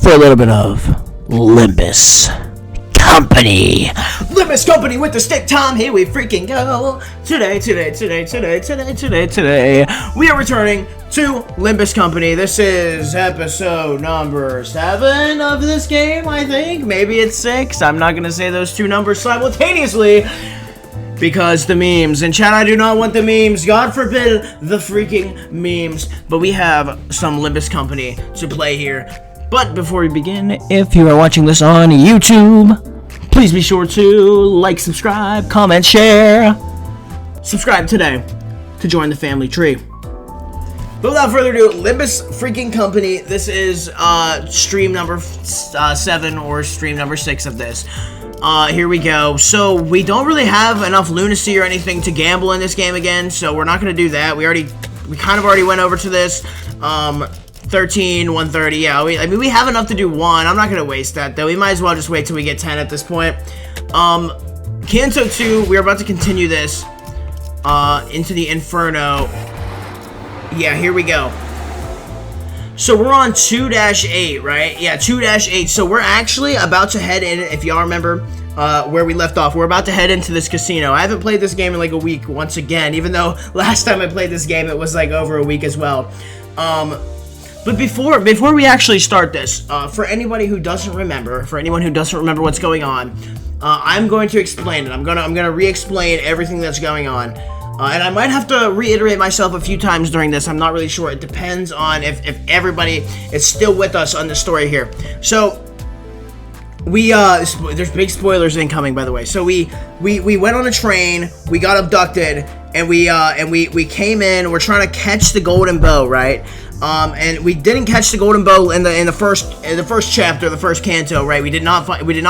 for a little bit of Limbus Company. Limbus Company with the stick, Tom. Here we freaking go. Today, we are returning to Limbus Company. This is episode number 7 of this game, I think. Maybe it's 6. I'm not going to say those two numbers simultaneously because the memes. And chat, I do not want the memes. God forbid the freaking memes. But we have some Limbus Company to play here. But before we begin, if you are watching this on YouTube, please be sure to like, subscribe, comment, share. Subscribe today to join the family tree. But without further ado, Limbus freaking Company. This is stream number 7 or stream number 6 of this. Here we go. So we don't really have enough lunacy or anything to gamble in this game again, so we're not going to do that. We kind of already went over to this. 13, 130, yeah, I mean, we have enough to do 1. I'm not going to waste that, though. We might as well just wait till we get 10 at this point. Canto 2, we're about to continue this, into the Inferno. Yeah, here we go. So we're on 2-8, right? Yeah, 2-8. So we're actually about to head in, if y'all remember, where we left off. We're about to head into this casino. I haven't played this game in like a week once again, even though last time I played this game, it was like over a week as well. But before we actually start this, for anybody who doesn't remember, what's going on, I'm going to explain it. I'm gonna re-explain everything that's going on, and I might have to reiterate myself a few times during this. I'm not really sure. It depends on if everybody is still with us on the story here. So we there's big spoilers incoming, by the way. So we went on a train, we got abducted, and we came in. We're trying to catch the golden bough, right? And we didn't catch the golden bough in the first chapter, the first canto, right? We did not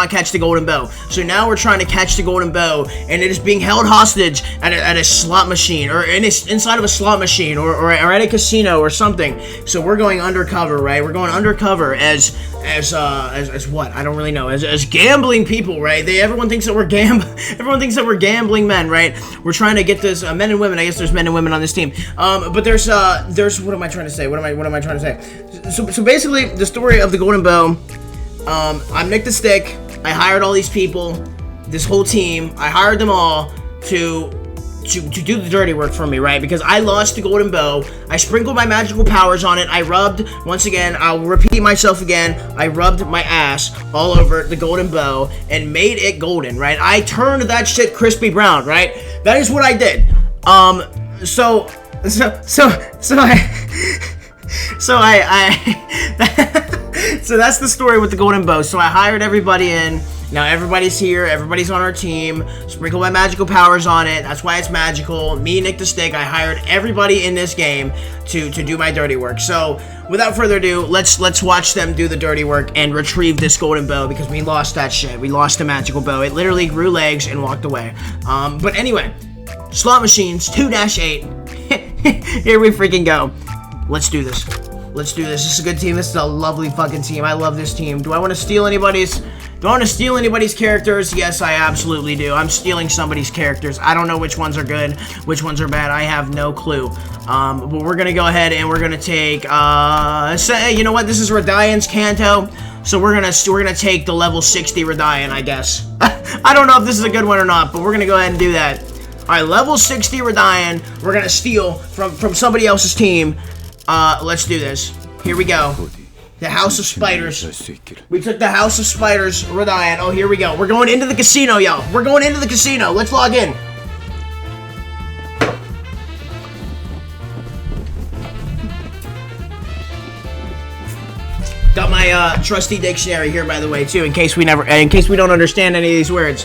catch the golden bough. So now we're trying to catch the golden bough, and it is being held hostage at a slot machine, or inside of a slot machine, or at a casino or something. So we're going undercover, right? We're going undercover as what? I don't really know. As gambling people, right? Everyone thinks that we're gambling men, right? We're trying to get this men and women. I guess there's men and women on this team. But there's what am I trying to say? What am I trying to say? So basically, the story of the golden bough. I'm Nick the Stick. I hired all these people, this whole team. I hired them all to do the dirty work for me, right? Because I lost the golden bough. I sprinkled my magical powers on it. I rubbed, once again, I'll repeat myself again. I rubbed my ass all over the golden bough and made it golden, right? I turned that shit crispy brown, right? That is what I did. So that's the story with the golden bough. So I hired everybody in. Now everybody's here, everybody's on our team. Sprinkle my magical powers on it. That's why it's magical. Me, Nick the Stick, I hired everybody in this game to do my dirty work. So without further ado, let's watch them do the dirty work and retrieve this golden bough, because we lost that shit. We lost the magical bough. It literally grew legs and walked away. But anyway, slot machines, 2-8. Here we freaking go. Let's do this. This is a good team. This is a lovely fucking team. I love this team. Do I want to steal anybody's characters? Yes, I absolutely do. I'm stealing somebody's characters. I don't know which ones are good, which ones are bad. I have no clue. But we're gonna go ahead and we're gonna take you know what? This is Radian's Canto. So we're gonna take the level 60 Radian, I guess. I don't know if this is a good one or not, but we're gonna go ahead and do that. Alright, level 60 Radian. We're gonna steal from somebody else's team. Let's do this. Here we go. The House of Spiders. We took the House of Spiders, Radian. Oh, here we go. We're going into the casino, y'all. We're going into the casino. Let's log in. Got my trusty dictionary here, by the way, too, in case we don't understand any of these words.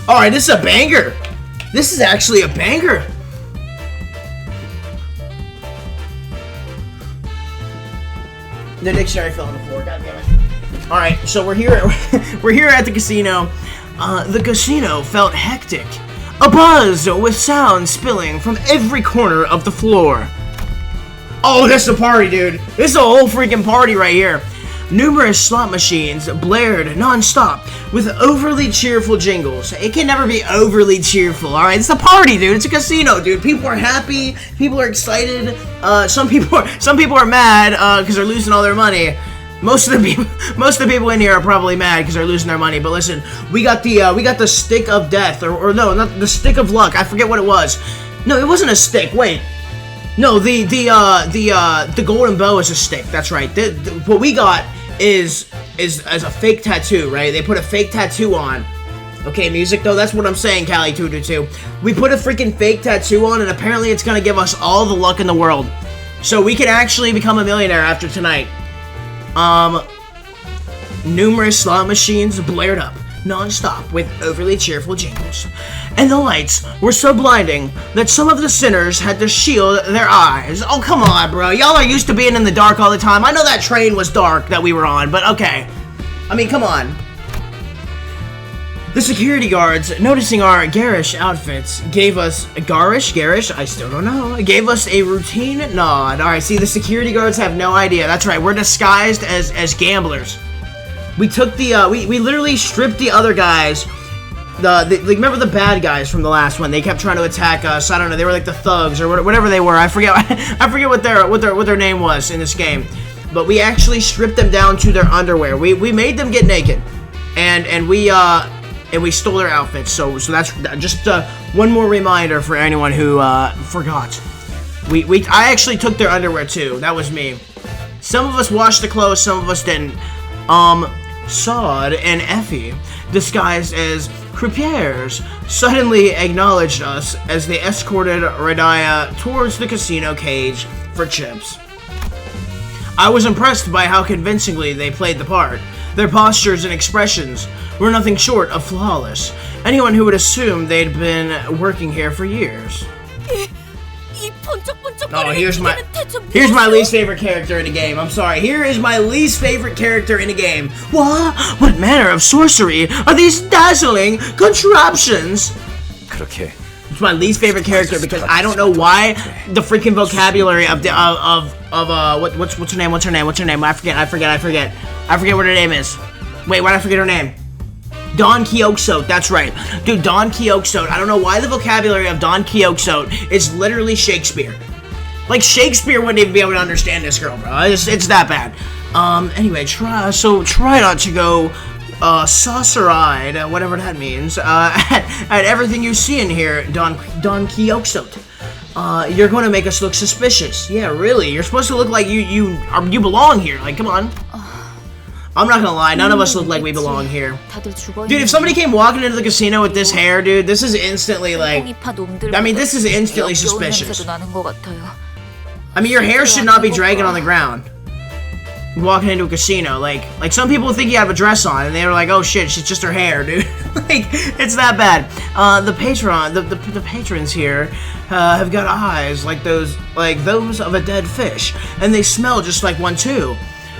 All right, this is a banger. This is actually a banger. The dictionary fell on the floor, goddammit. Alright, so we're here at the casino. The casino felt hectic. A buzz with sound spilling from every corner of the floor. Oh, this is a party, dude. This is a whole freaking party right here. Numerous slot machines blared non-stop with overly cheerful jingles. It can never be overly cheerful, alright? It's a party, dude. It's a casino, dude. People are happy. People are excited. Some people are mad because they're losing all their money. Most of the people in here are probably mad because they're losing their money. But listen, we got the stick of death, or no, not the stick of luck. I forget what it was. No, it wasn't a stick. Wait, no, the golden bow is a stick. That's right. What we got is as a fake tattoo, right? They put a fake tattoo on. Okay, music though. That's what I'm saying, Callie222. We put a freaking fake tattoo on, and apparently it's gonna give us all the luck in the world, so we can actually become a millionaire after tonight. Numerous slot machines blared up non-stop with overly cheerful jingles, and the lights were so blinding that some of the sinners had to shield their eyes. Oh, come on, bro. Y'all are used to being in the dark all the time. I know that train was dark that we were on, but okay. I mean, come on. The security guards, noticing our garish outfits, gave us garish, I still don't know, gave us a routine nod. Alright, see, the security guards have no idea. That's right, we're disguised as gamblers. We took the, we literally stripped the other guys, like, remember the bad guys from the last one? They kept trying to attack us. I don't know, they were like the thugs, or whatever they were. I forget what their name was in this game. But we actually stripped them down to their underwear. We made them get naked. And we stole their outfits, so that's just one more reminder for anyone who forgot. I actually took their underwear too. That was me. Some of us washed the clothes, some of us didn't. Sod and Effie, disguised as croupiers, suddenly acknowledged us as they escorted Radaya towards the casino cage for chips. I was impressed by how convincingly they played the part. Their postures and expressions were nothing short of flawless. Anyone who would assume they'd been working here for years. Oh, here's my least favorite character in the game. I'm sorry. Here is my least favorite character in the game. What manner of sorcery are these dazzling contraptions? It's my least favorite character because I don't know why the freaking vocabulary of what's her name? I forget what her name is. Wait, why did I forget her name? Don Quixote, that's right. Dude, Don Quixote. I don't know why the vocabulary of Don Quixote is literally Shakespeare. Like, Shakespeare wouldn't even be able to understand this girl, bro. It's that bad. Anyway, try not to go, saucer-eyed, whatever that means, at everything you see in here, Don Quixote. You're going to make us look suspicious. Yeah, really. You're supposed to look like you belong here. Like, come on. I'm not gonna lie, none of us look like we belong here. Dude, if somebody came walking into the casino with this hair, dude, this is instantly like... I mean, this is instantly suspicious. I mean, your hair should not be dragging on the ground. Walking into a casino, like some people think you have a dress on, and they were like, oh shit, it's just her hair, dude. Like, it's that bad. The patrons here have got eyes like those of a dead fish, and they smell just like one too.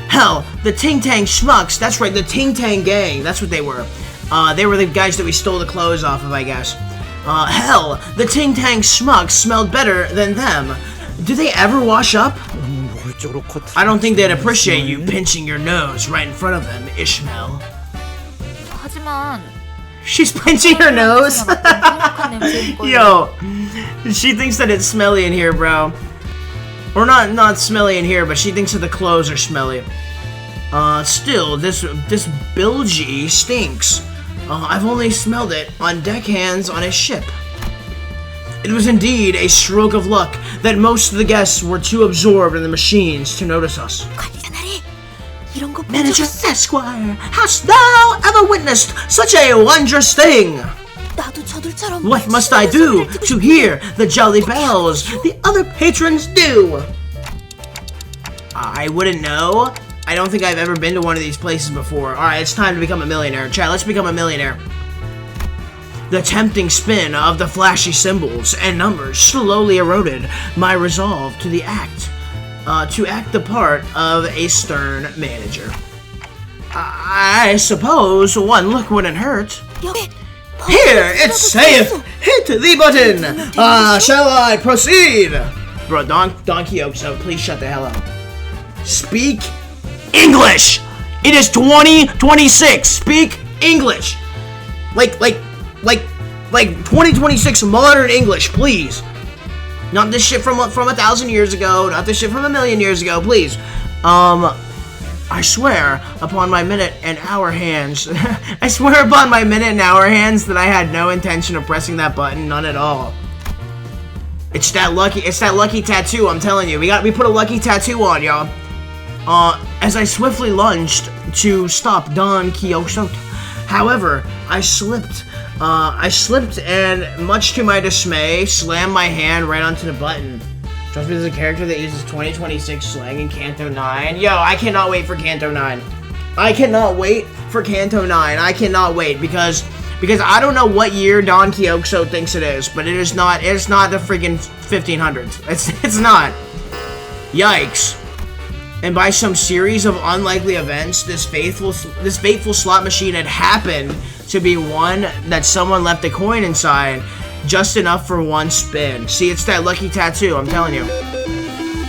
Hell, the Ting Tang Schmucks, that's right, the Ting Tang Gang, that's what they were. They were the guys that we stole the clothes off of, I guess. Hell, the Ting Tang Schmucks smelled better than them. Do they ever wash up? I don't think they'd appreciate you pinching your nose right in front of them, Ishmael. She's pinching her nose? Yo, she thinks that it's smelly in here, bro. Or not smelly in here, but she thinks that the clothes are smelly. Still, this bilgy stinks. I've only smelled it on deckhands on a ship. It was indeed a stroke of luck that most of the guests were too absorbed in the machines to notice us. Manager Esquire, hast thou ever witnessed such a wondrous thing? What must I do to hear the jolly bells the other patrons do? I wouldn't know. I don't think I've ever been to one of these places before. Alright, it's time to become a millionaire. Chat, let's become a millionaire. The tempting spin of the flashy symbols and numbers slowly eroded my resolve to act the part of a stern manager. I suppose one look wouldn't hurt. Here, it saith, hit the button! Shall I proceed? Bro, Don Quixote, please shut the hell up. Speak English! It is 2026! Speak English! Like 2026 modern English, please. Not this shit from 1,000 years ago, not this shit from 1,000,000 years ago, please. I swear upon my minute and hour hands. I swear upon my minute and hour hands that I had no intention of pressing that button, none at all. It's that lucky tattoo, I'm telling you. We put a lucky tattoo on, y'all. As I swiftly lunged to stop Don Quixote. However, I slipped and, much to my dismay, slammed my hand right onto the button. Trust me, there's a character that uses 2026 slang in Kanto 9. Yo, I cannot wait for Kanto 9. I cannot wait for Kanto 9. I cannot wait because I don't know what year Don Quixote thinks it is, but it's not the freaking 1500s. It's not. Yikes. And by some series of unlikely events, this fateful slot machine had happened to be one that someone left a coin inside, just enough for one spin. See, it's that lucky tattoo, I'm telling you.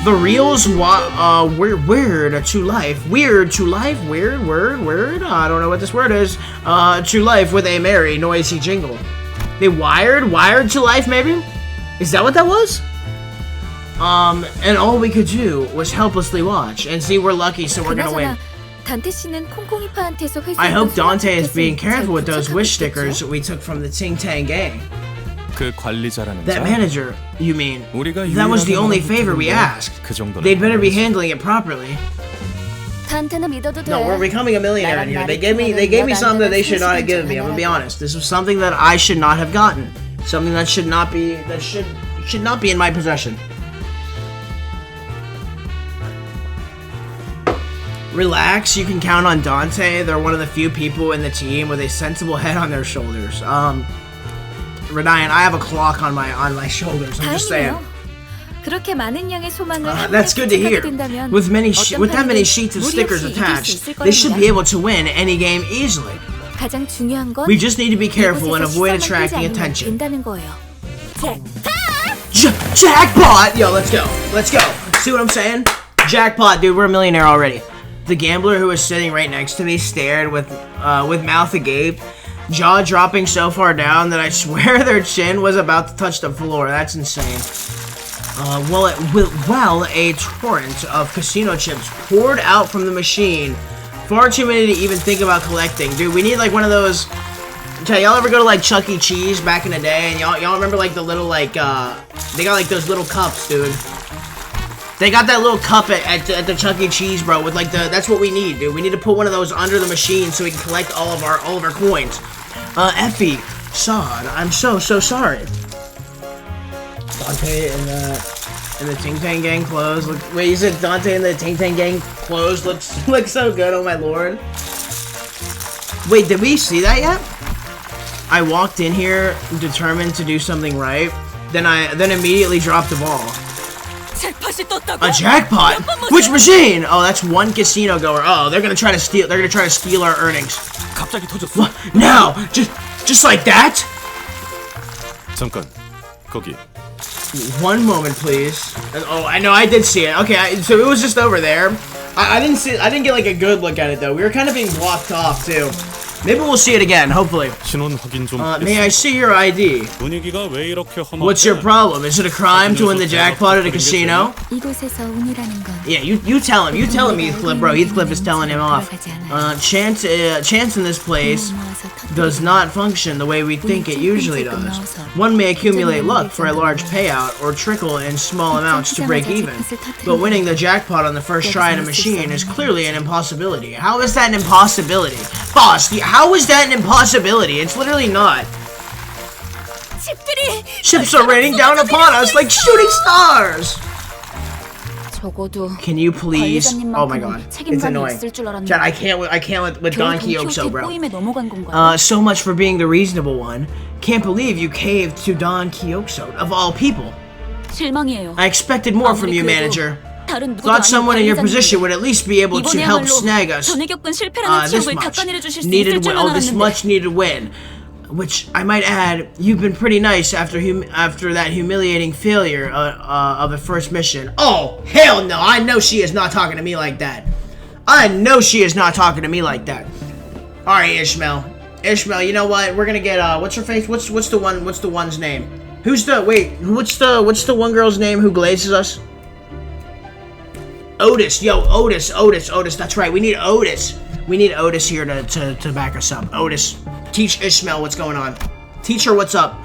The reels weird to life. Weird to life? Word? I don't know what this word is. To life with a merry, noisy jingle. They wired to life, maybe? Is that what that was? And all we could do was helplessly watch. And see, we're lucky, so we're gonna win. I hope Dante is being careful with those wish stickers we took from the Ting Tang gang. That manager, you mean? That was the only favor we asked. They'd better be handling it properly. No, we're becoming a millionaire in here. They gave me something that they should not have given me. I'm gonna be honest. This was something that I should not have gotten. Something that should not be in my possession. Relax, you can count on Dante. They're one of the few people in the team with a sensible head on their shoulders. Ryan, I have a clock on my shoulders. I'm just saying. That's good to hear. With that many sheets of stickers attached, they should be able to win any game easily. We just need to be careful and avoid attracting attention. Jackpot! Yo, let's go. See what I'm saying? Jackpot, dude. We're a millionaire already. The gambler who was sitting right next to me stared with mouth agape, jaw dropping so far down that I swear their chin was about to touch the floor. That's insane. A torrent of casino chips poured out from the machine. Far too many to even think about collecting. Dude, we need like one of those. Okay, y'all ever go to like Chuck E. Cheese back in the day? And y'all remember like the little like they got like those little cups, dude. They got that little cup at the Chuck E. Cheese, bro. With like that's what we need, dude. We need to put one of those under the machine so we can collect all of our coins. Effie, Sod, I'm so sorry. Dante and the Ting Tang gang clothes. Wait, you said Dante and the Ting Tang gang clothes look so good. Oh my lord. Wait, did we see that yet? I walked in here determined to do something right. Then immediately dropped the ball. A jackpot? Which machine? Oh, that's one casino goer. Oh, they're gonna try to steal our earnings. Now, just like that? 잠깐, 거기. One moment, please. Oh, I know, I did see it. Okay, so it was just over there. I didn't get like a good look at it though. We were kind of being blocked off too. Maybe we'll see it again, hopefully. May I see your ID? What's your problem? Is it a crime to win the jackpot at a casino? Yeah, you tell him. You tell him, Heathcliff, bro. Heathcliff is telling him off. Chance in this place does not function the way we think it usually does. One may accumulate luck for a large payout or trickle in small amounts to break even. But winning the jackpot on the first try in a machine is clearly an impossibility. How is that an impossibility? Boss, how is that an impossibility? It's literally not. Chips are raining down upon us like shooting stars! Can you please? Oh my god, it's annoying. Chad, I can't with Don Quixote, bro. So much for being the reasonable one. Can't believe you caved to Don Quixote, of all people. I expected more from you, manager. Thought someone in your position would at least be able to help snag us this much needed win. Which, I might add, you've been pretty nice after that humiliating failure of the first mission. Oh, hell no! I know she is not talking to me like that. Alright, Ishmael, you know what? We're gonna get, what's her face? What's the one's name? What's the one girl's name who glazes us? Otis, yo, Otis. That's right. We need Otis. We need Otis here to back us up. Otis, teach Ishmael what's going on. Teach her what's up.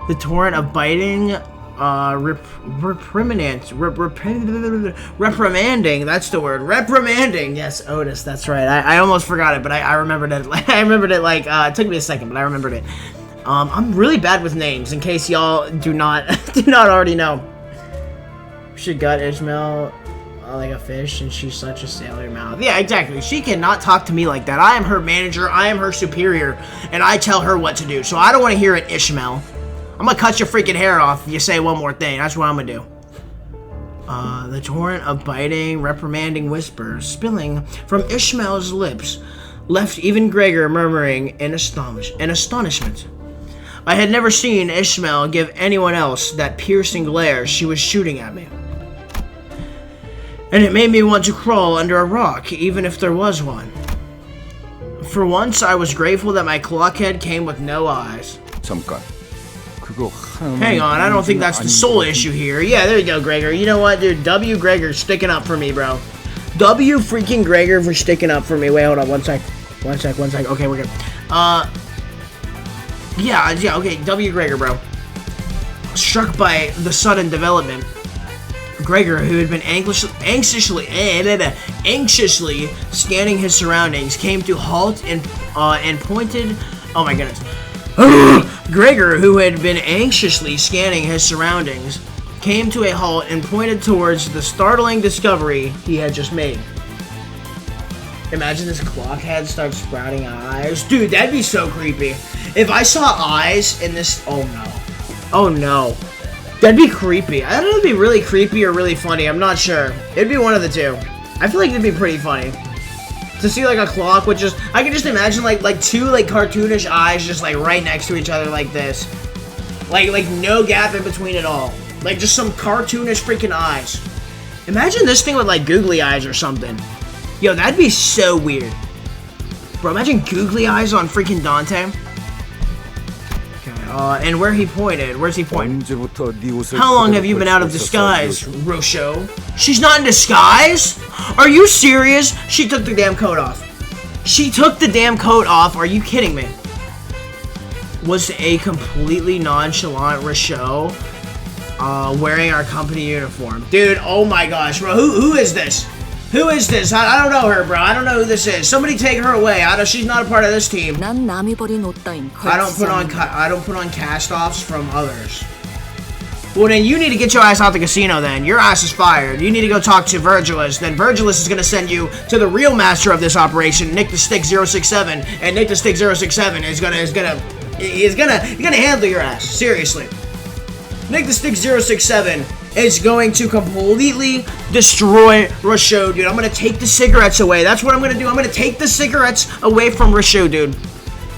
The torrent of biting, reprimanding. That's the word. Reprimanding. Yes, Otis. That's right. I almost forgot it, but I remembered it. I remembered it like it took me a second, but I remembered it. I'm really bad with names. In case y'all do not already know. She got Ishmael like a fish, and she's such a sailor mouth. Yeah, exactly. She cannot talk to me like that. I am her manager. I am her superior, and I tell her what to do. So I don't want to hear it, Ishmael. I'm gonna cut your freaking hair off if you say one more thing. That's what I'm gonna do. The torrent of biting, reprimanding whispers spilling from Ishmael's lips left even Gregor murmuring in astonishment. I had never seen Ishmael give anyone else that piercing glare she was shooting at me. And it made me want to crawl under a rock, even if there was one. For once, I was grateful that my clockhead came with no eyes. Hang on, I don't think that's the sole issue here. Yeah, there you go, Gregor. You know what, dude? W. Gregor sticking up for me, bro. W. freaking Gregor for sticking up for me. Wait, hold on, one sec. Okay, we're good. Yeah, okay, W. Gregor, bro. Struck by the sudden development, Gregor, who had been anxiously scanning his surroundings, came to halt and pointed. Oh my goodness. Gregor, who had been anxiously scanning his surroundings, came to a halt and pointed towards the startling discovery he had just made. Imagine this clockhead starts sprouting eyes. Dude, that'd be so creepy. If I saw eyes in this... Oh no. Oh no. That'd be creepy. I don't know if it'd be really creepy or really funny. I'm not sure. It'd be one of the two. I feel like it'd be pretty funny. To see like a clock with just... I can just imagine like two like cartoonish eyes just like right next to each other like this. Like no gap in between at all. Like just some cartoonish freaking eyes. Imagine this thing with like googly eyes or something. Yo, that'd be so weird. Bro, imagine googly eyes on freaking Dante. And where he pointed, where's he pointing? How long have you been out of disguise, Rochelle? She's not in disguise? Are you serious? She took the damn coat off. She took the damn coat off, are you kidding me? Was a completely nonchalant Rochelle wearing our company uniform. Dude, oh my gosh, bro, who is this? Who is this? I don't know her, bro. I don't know who this is. Somebody take her away. She's not a part of this team. I don't put on cast-offs from others. Well, then you need to get your ass out the casino then. Your ass is fired. You need to go talk to Virgilus. Then Virgilus is going to send you to the real master of this operation, Nick the Stick 067. And Nick the Stick 067 is gonna handle your ass. Seriously. Nick the Stick 067 is going to completely destroy Rochelle, dude. I'm going to take the cigarettes away. That's what I'm going to do. I'm going to take the cigarettes away from Rochelle, dude.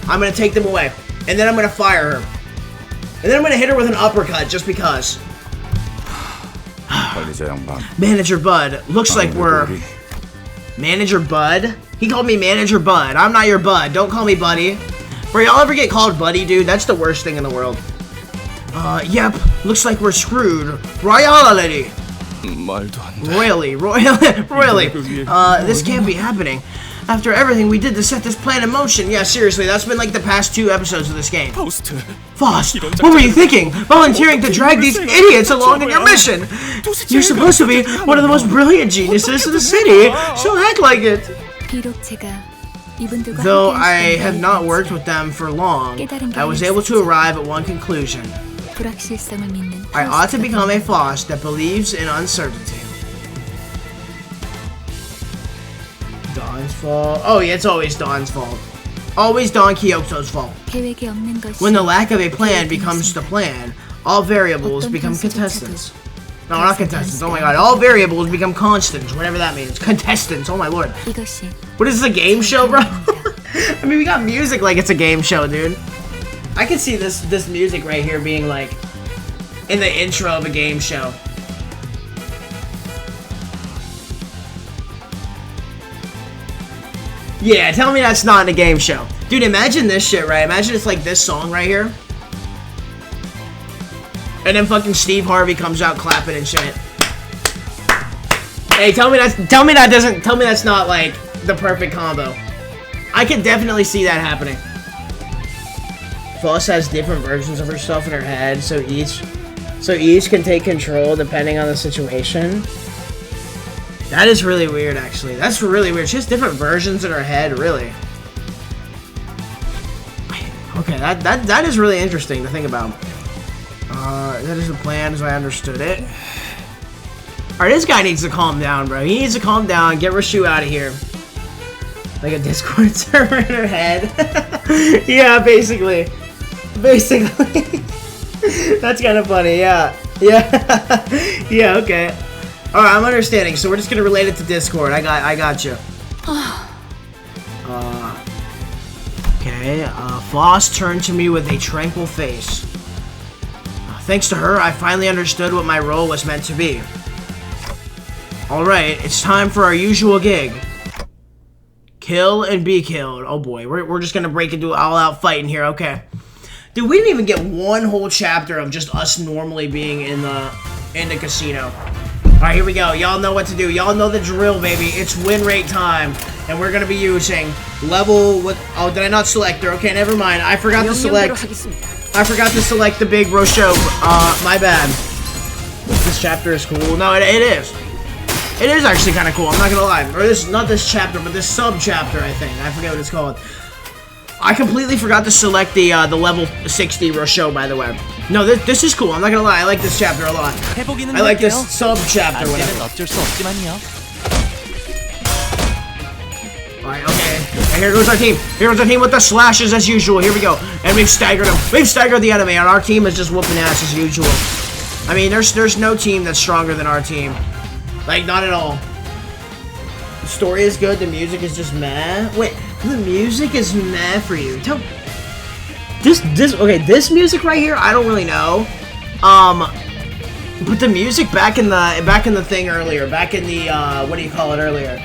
I'm going to take them away. And then I'm going to fire her. And then I'm going to hit her with an uppercut just because. Manager Bud. Looks like we're... Manager Bud? He called me Manager Bud. I'm not your bud. Don't call me buddy. Bro, y'all ever get called buddy, dude? That's the worst thing in the world. Yep. Looks like we're screwed. Royally. Royally. This can't be happening. After everything we did to set this plan in motion. Yeah, seriously, that's been like the past 2 episodes of this game. Faust, what were you thinking? Volunteering to drag these idiots along in your mission? You're supposed to be one of the most brilliant geniuses in the city, so act like it. Though I have not worked with them for long, I was able to arrive at one conclusion. I ought to become a Faust that believes in uncertainty. Don's fault. Oh yeah, it's always Don's fault. Always Don Quixote's fault. When the lack of a plan becomes the plan, all variables become contestants. No, not contestants. Oh my god. All variables become constants, whatever that means. Contestants. Oh my lord. What is this, a game show, bro? I mean, we got music like it's a game show, dude. I can see this music right here being like in the intro of a game show. Yeah, tell me that's not in a game show. Dude, imagine this shit, right? Imagine it's like this song right here. And then fucking Steve Harvey comes out clapping and shit. Hey, tell me that's not like the perfect combo. I can definitely see that happening. Floss has different versions of herself in her head, so each can take control depending on the situation. That is really weird, actually. That's really weird. She has different versions in her head, really. Okay, that is really interesting to think about. That is the plan as I understood it. Alright, this guy needs to calm down, bro. He needs to calm down, get Rashu out of here. Like a Discord server in her head. Yeah, basically. Basically. That's kind of funny, yeah. Yeah. Yeah, okay. Alright, I'm understanding. So we're just gonna relate it to Discord. I got you. Okay, Floss turned to me with a tranquil face. Thanks to her, I finally understood what my role was meant to be. Alright, it's time for our usual gig. Kill and be killed. Oh boy, we're just gonna break into all-out fighting here, okay. Dude, we didn't even get one whole chapter of just us normally being in the casino. Alright, here we go. Y'all know what to do. Y'all know the drill, baby. It's win rate time. And we're gonna be using level with... Oh, did I not select her? Okay, never mind. I forgot to select the big Rochelle. My bad. This chapter is cool. No, it is. It is actually kind of cool, I'm not gonna lie. Or this, not this chapter, but this sub-chapter, I think. I forget what it's called. I completely forgot to select the level 60 Rochelle, by the way. No, this is cool, I'm not gonna lie. I like this chapter a lot. I like this sub-chapter, whatever. Alright, okay. And here goes our team. Here goes our team with the slashes as usual. Here we go. And we've staggered them. We've staggered the enemy, and our team is just whooping ass as usual. I mean, there's no team that's stronger than our team. Like, not at all. The story is good, the music is just meh. Wait, the music is meh for you. This music right here, I don't really know. But the music back in the thing earlier, back in the what do you call it earlier?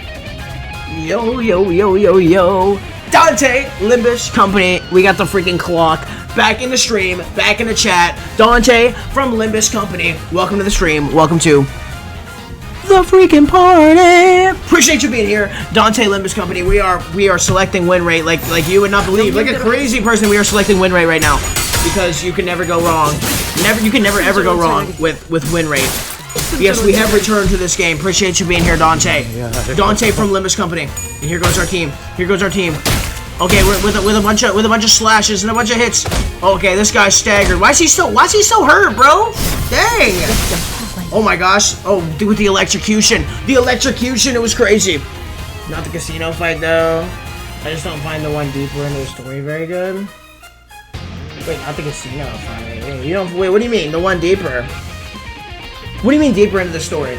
Yo, Dante, Limbus Company, we got the freaking clock. Back in the stream, back in the chat. Dante from Limbus Company, welcome to the stream, welcome to the freaking party. Appreciate you being here, Dante, Limbus Company. We are selecting win rate like you would not believe, like a crazy person. We are selecting win rate right now because you can never go wrong. You can never ever go wrong with win rate. Yes, we have returned to this game. Appreciate you being here, Dante. Dante from Limbus Company. And here goes our team. Here goes our team. Okay, with a bunch of slashes and a bunch of hits. Okay, this guy's staggered. Why is he so hurt, bro? Dang. Oh my gosh. Oh, dude, with the electrocution. The electrocution, it was crazy. Not the casino fight, though. I just don't find the one deeper into the story very good. Wait, not the casino fight. Wait, what do you mean? The one deeper? What do you mean deeper into the story?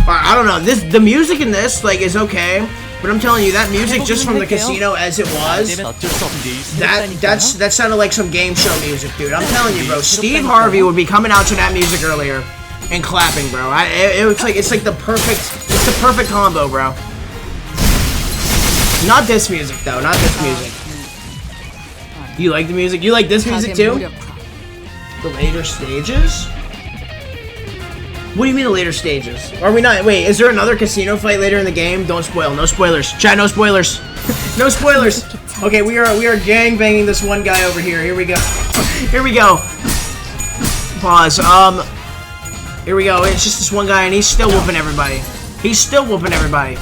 I don't know. The music in this, like, is okay. But I'm telling you, that music just from the casino as it was, that sounded like some game show music, dude. I'm telling you, bro. Steve Harvey would be coming out to that music earlier and clapping, bro. It's like the perfect combo, bro. Not this music, though. Not this music. You like the music? You like this music too? The later stages? What do you mean the later stages? Are we not? Wait, is there another casino fight later in the game? Don't spoil. No spoilers. Chat, no spoilers. No spoilers. Okay, we are gang banging this one guy over here. Here we go. Here we go. Pause. Here we go. It's just this one guy, and he's still whooping everybody. He's still whooping everybody.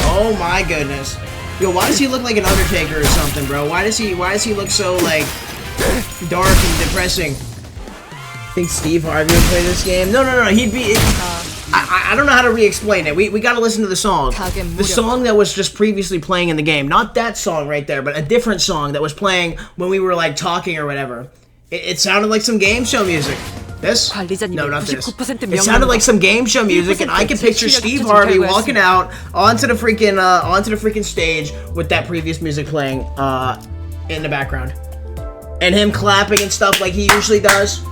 Oh my goodness. Yo, why does he look like an Undertaker or something, bro? Why does he look so, like, dark and depressing? Think Steve Harvey would play this game? No, he'd be... I don't know how to re-explain it. We gotta listen to the song. The song that was just previously playing in the game. Not that song right there, but a different song that was playing when we were, like, talking or whatever. It sounded like some game show music. This? No, not this. It sounded like some game show music, and I can picture Steve Harvey walking out onto the freaking stage with that previous music playing in the background, and him clapping and stuff like he usually does.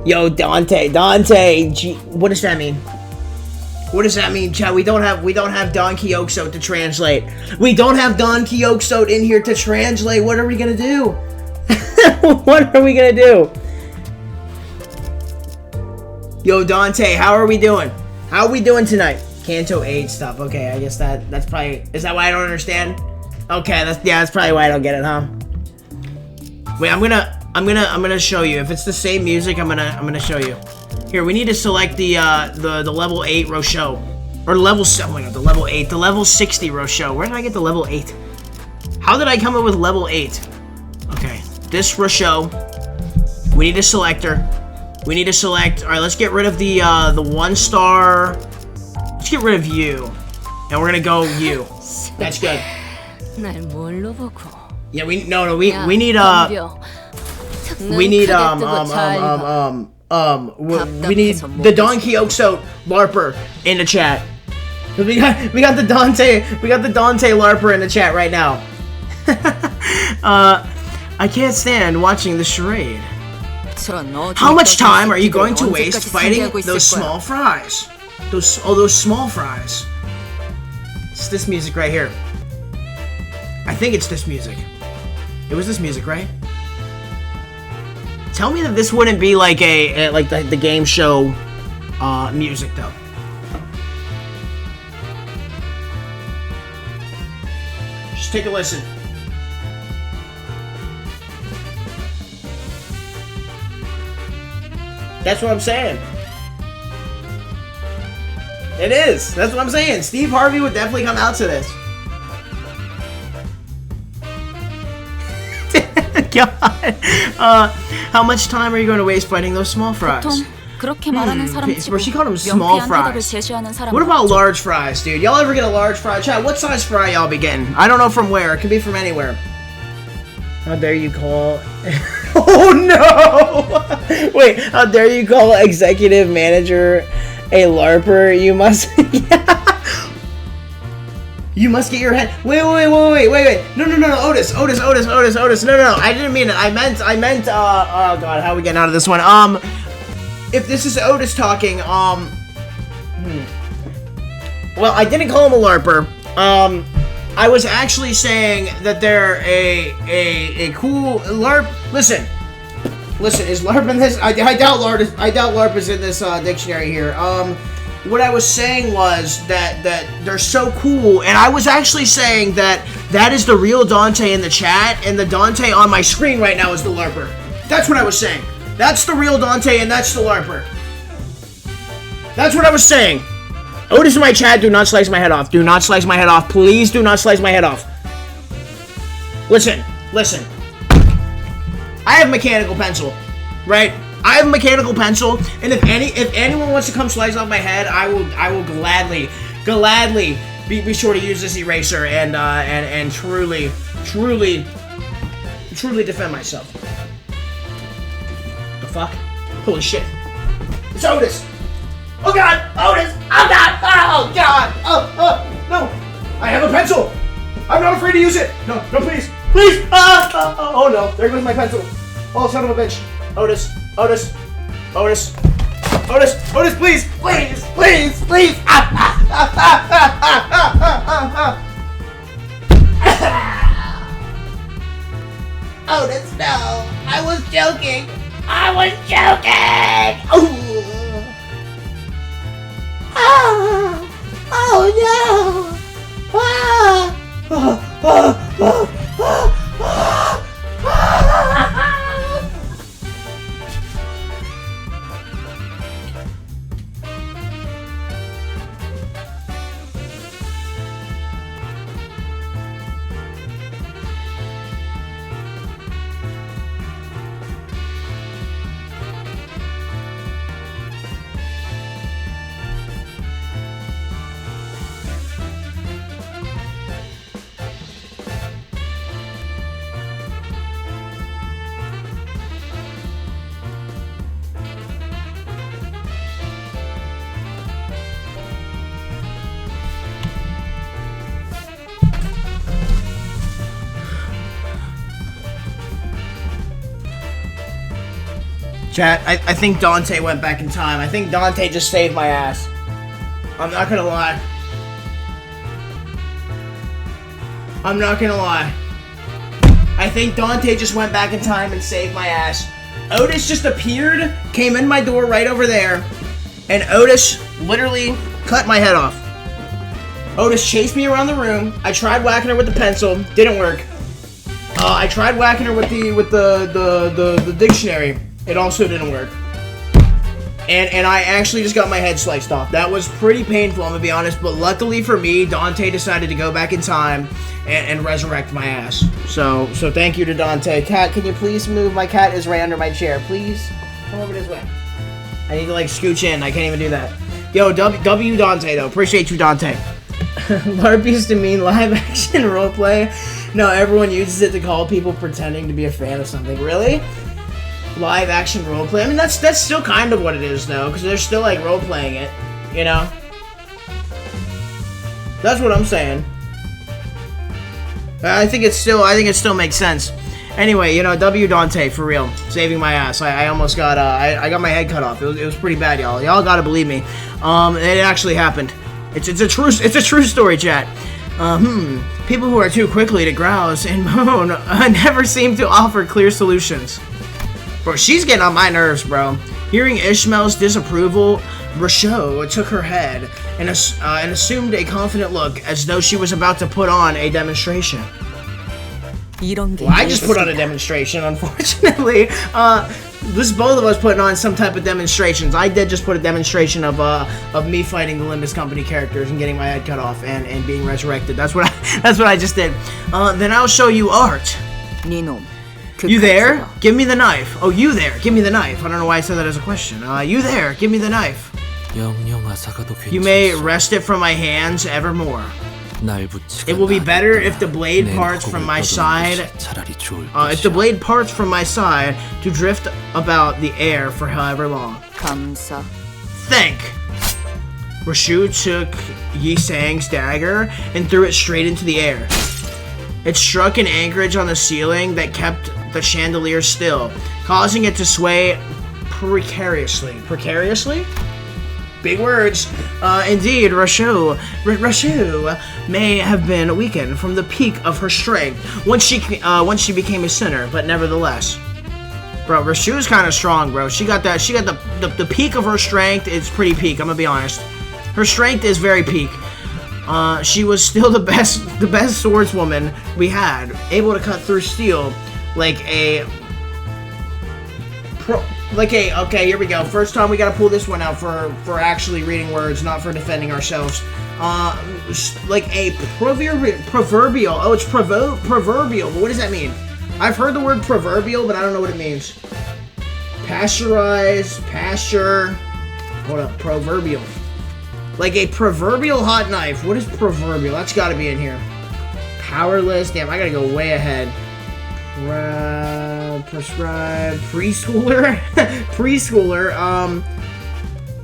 Yo, Dante, gee, what does that mean? What does that mean, chat? We don't have Don Quixote to translate. We don't have Don Quixote in here to translate. What are we gonna do? What are we gonna do? Yo, Dante, how are we doing? How are we doing tonight? Canto 8 stuff. Okay, I guess that's probably... Is that why I don't understand? Okay, that's probably why I don't get it, huh? Wait, I'm gonna show you. If it's the same music, I'm gonna show you. Here, we need to select the level 8 Rochelle. Or level 7, wait, no, the level 8. The level 60 Rochelle. Where did I get the level 8? How did I come up with level 8? Okay, this Rochelle. We need to select her. We need to select... Alright, let's get rid of the 1-star... Let's get rid of you. And we're gonna go you. That's good. Yeah, we need we need the Don Quixote LARPer in the chat. We got the Dante LARPer in the chat right now. I can't stand watching the charade. How much time are you going to waste fighting those small fries? Those small fries. It's this music right here. I think it's this music. It was this music, right? Tell me that this wouldn't be like like the game show music though. Just take a listen. That's what I'm saying. It is. That's what I'm saying. Steve Harvey would definitely come out to this. God. How much time are you going to waste fighting those small fries? She called them small fries. What about large fries, dude? Y'all ever get a large fry? Chat, what size fry y'all be getting? I don't know from where. It could be from anywhere. How dare you call... Oh no! Wait, how dare you call executive manager a LARPer? You must... You must get your head... Wait. No, Otis. No. I didn't mean it. I meant, oh god, how are we getting out of this one? If this is Otis talking, well, I didn't call him a LARPer. I was actually saying that they're a cool LARP. Listen, is LARP in this? I doubt LARP is in this dictionary here. What I was saying was that they're so cool, and I was actually saying that is the real Dante in the chat, and the Dante on my screen right now is the LARPer. That's what I was saying. That's the real Dante, and that's the LARPer. That's what I was saying. Otis in my chat, do not slice my head off. Do not slice my head off. Please do not slice my head off. Listen. I have a mechanical pencil, right? I have a mechanical pencil, and if anyone wants to come slice off my head, I will gladly be sure to use this eraser and truly defend myself. The fuck? Holy shit! It's Otis! Oh god! Otis! Oh god! Oh god! Oh no! I have a pencil! I'm not afraid to use it! No, please! Oh no, there goes my pencil! Oh, son of a bitch! Otis, please! Otis, no! I was joking! Oh no! Chat, I think Dante went back in time. I think Dante just saved my ass. I'm not gonna lie. I think Dante just went back in time and saved my ass. Otis just appeared, came in my door right over there, and Otis literally cut my head off. Otis chased me around the room. I tried whacking her with the pencil, didn't work. I tried whacking her with the dictionary. It also didn't work. And I actually just got my head sliced off. That was pretty painful, I'm gonna be honest. But luckily for me, Dante decided to go back in time and resurrect my ass. So thank you to Dante. Cat, can you please move? My cat is right under my chair. Please come over this way. I need to like scooch in. I can't even do that. Yo, W Dante though. Appreciate you, Dante. LARPies to mean live action roleplay. No, everyone uses it to call people pretending to be a fan of something. Really? Live action roleplay? I mean, that's still kind of what it is, though, because they're still, like, role-playing it, you know? That's what I'm saying. I think it still makes sense. Anyway, you know, W Dante, for real. Saving my ass. I almost got, I got my head cut off. It was pretty bad, y'all. Y'all gotta believe me. It actually happened. It's a true story, chat. People who are too quickly to grouse and moan never seem to offer clear solutions. Bro, she's getting on my nerves, bro. Hearing Ishmael's disapproval, Rochelle took her head and assumed a confident look as though she was about to put on a demonstration. Well, I just put on a demonstration, unfortunately. This is both of us putting on some type of demonstrations. I did just put a demonstration of me fighting the Limbus Company characters and getting my head cut off and being resurrected. That's what I just did. Then I'll show you art. You there? Give me the knife. Oh, you there? Give me the knife. I don't know why I said that as a question. You there? Give me the knife. You may wrest it from my hands evermore. It will be better if the blade parts from my side. If the blade parts from my side to drift about the air for however long. Thank. Rashu took Yi Sang's dagger and threw it straight into the air. It struck an anchorage on the ceiling that kept the chandelier still, causing it to sway precariously. Precariously? Big words. Indeed, Rashu may have been weakened from the peak of her strength once she became a sinner, but nevertheless. Bro, Rashu is kind of strong, bro. She got the peak of her strength. It's pretty peak, I'm gonna be honest. Her strength is very peak. She was still the best swordswoman we had, able to cut through steel okay, here we go. First time we gotta pull this one out for actually reading words, not for defending ourselves. Like a proverbial. Oh, it's proverbial. But what does that mean? I've heard the word proverbial, but I don't know what it means. Pasteurized, pasture. Hold up, proverbial. Like a proverbial hot knife. What is proverbial? That's gotta be in here. Powerless. Damn, I gotta go way ahead. Prescribe. Preschooler? Preschooler.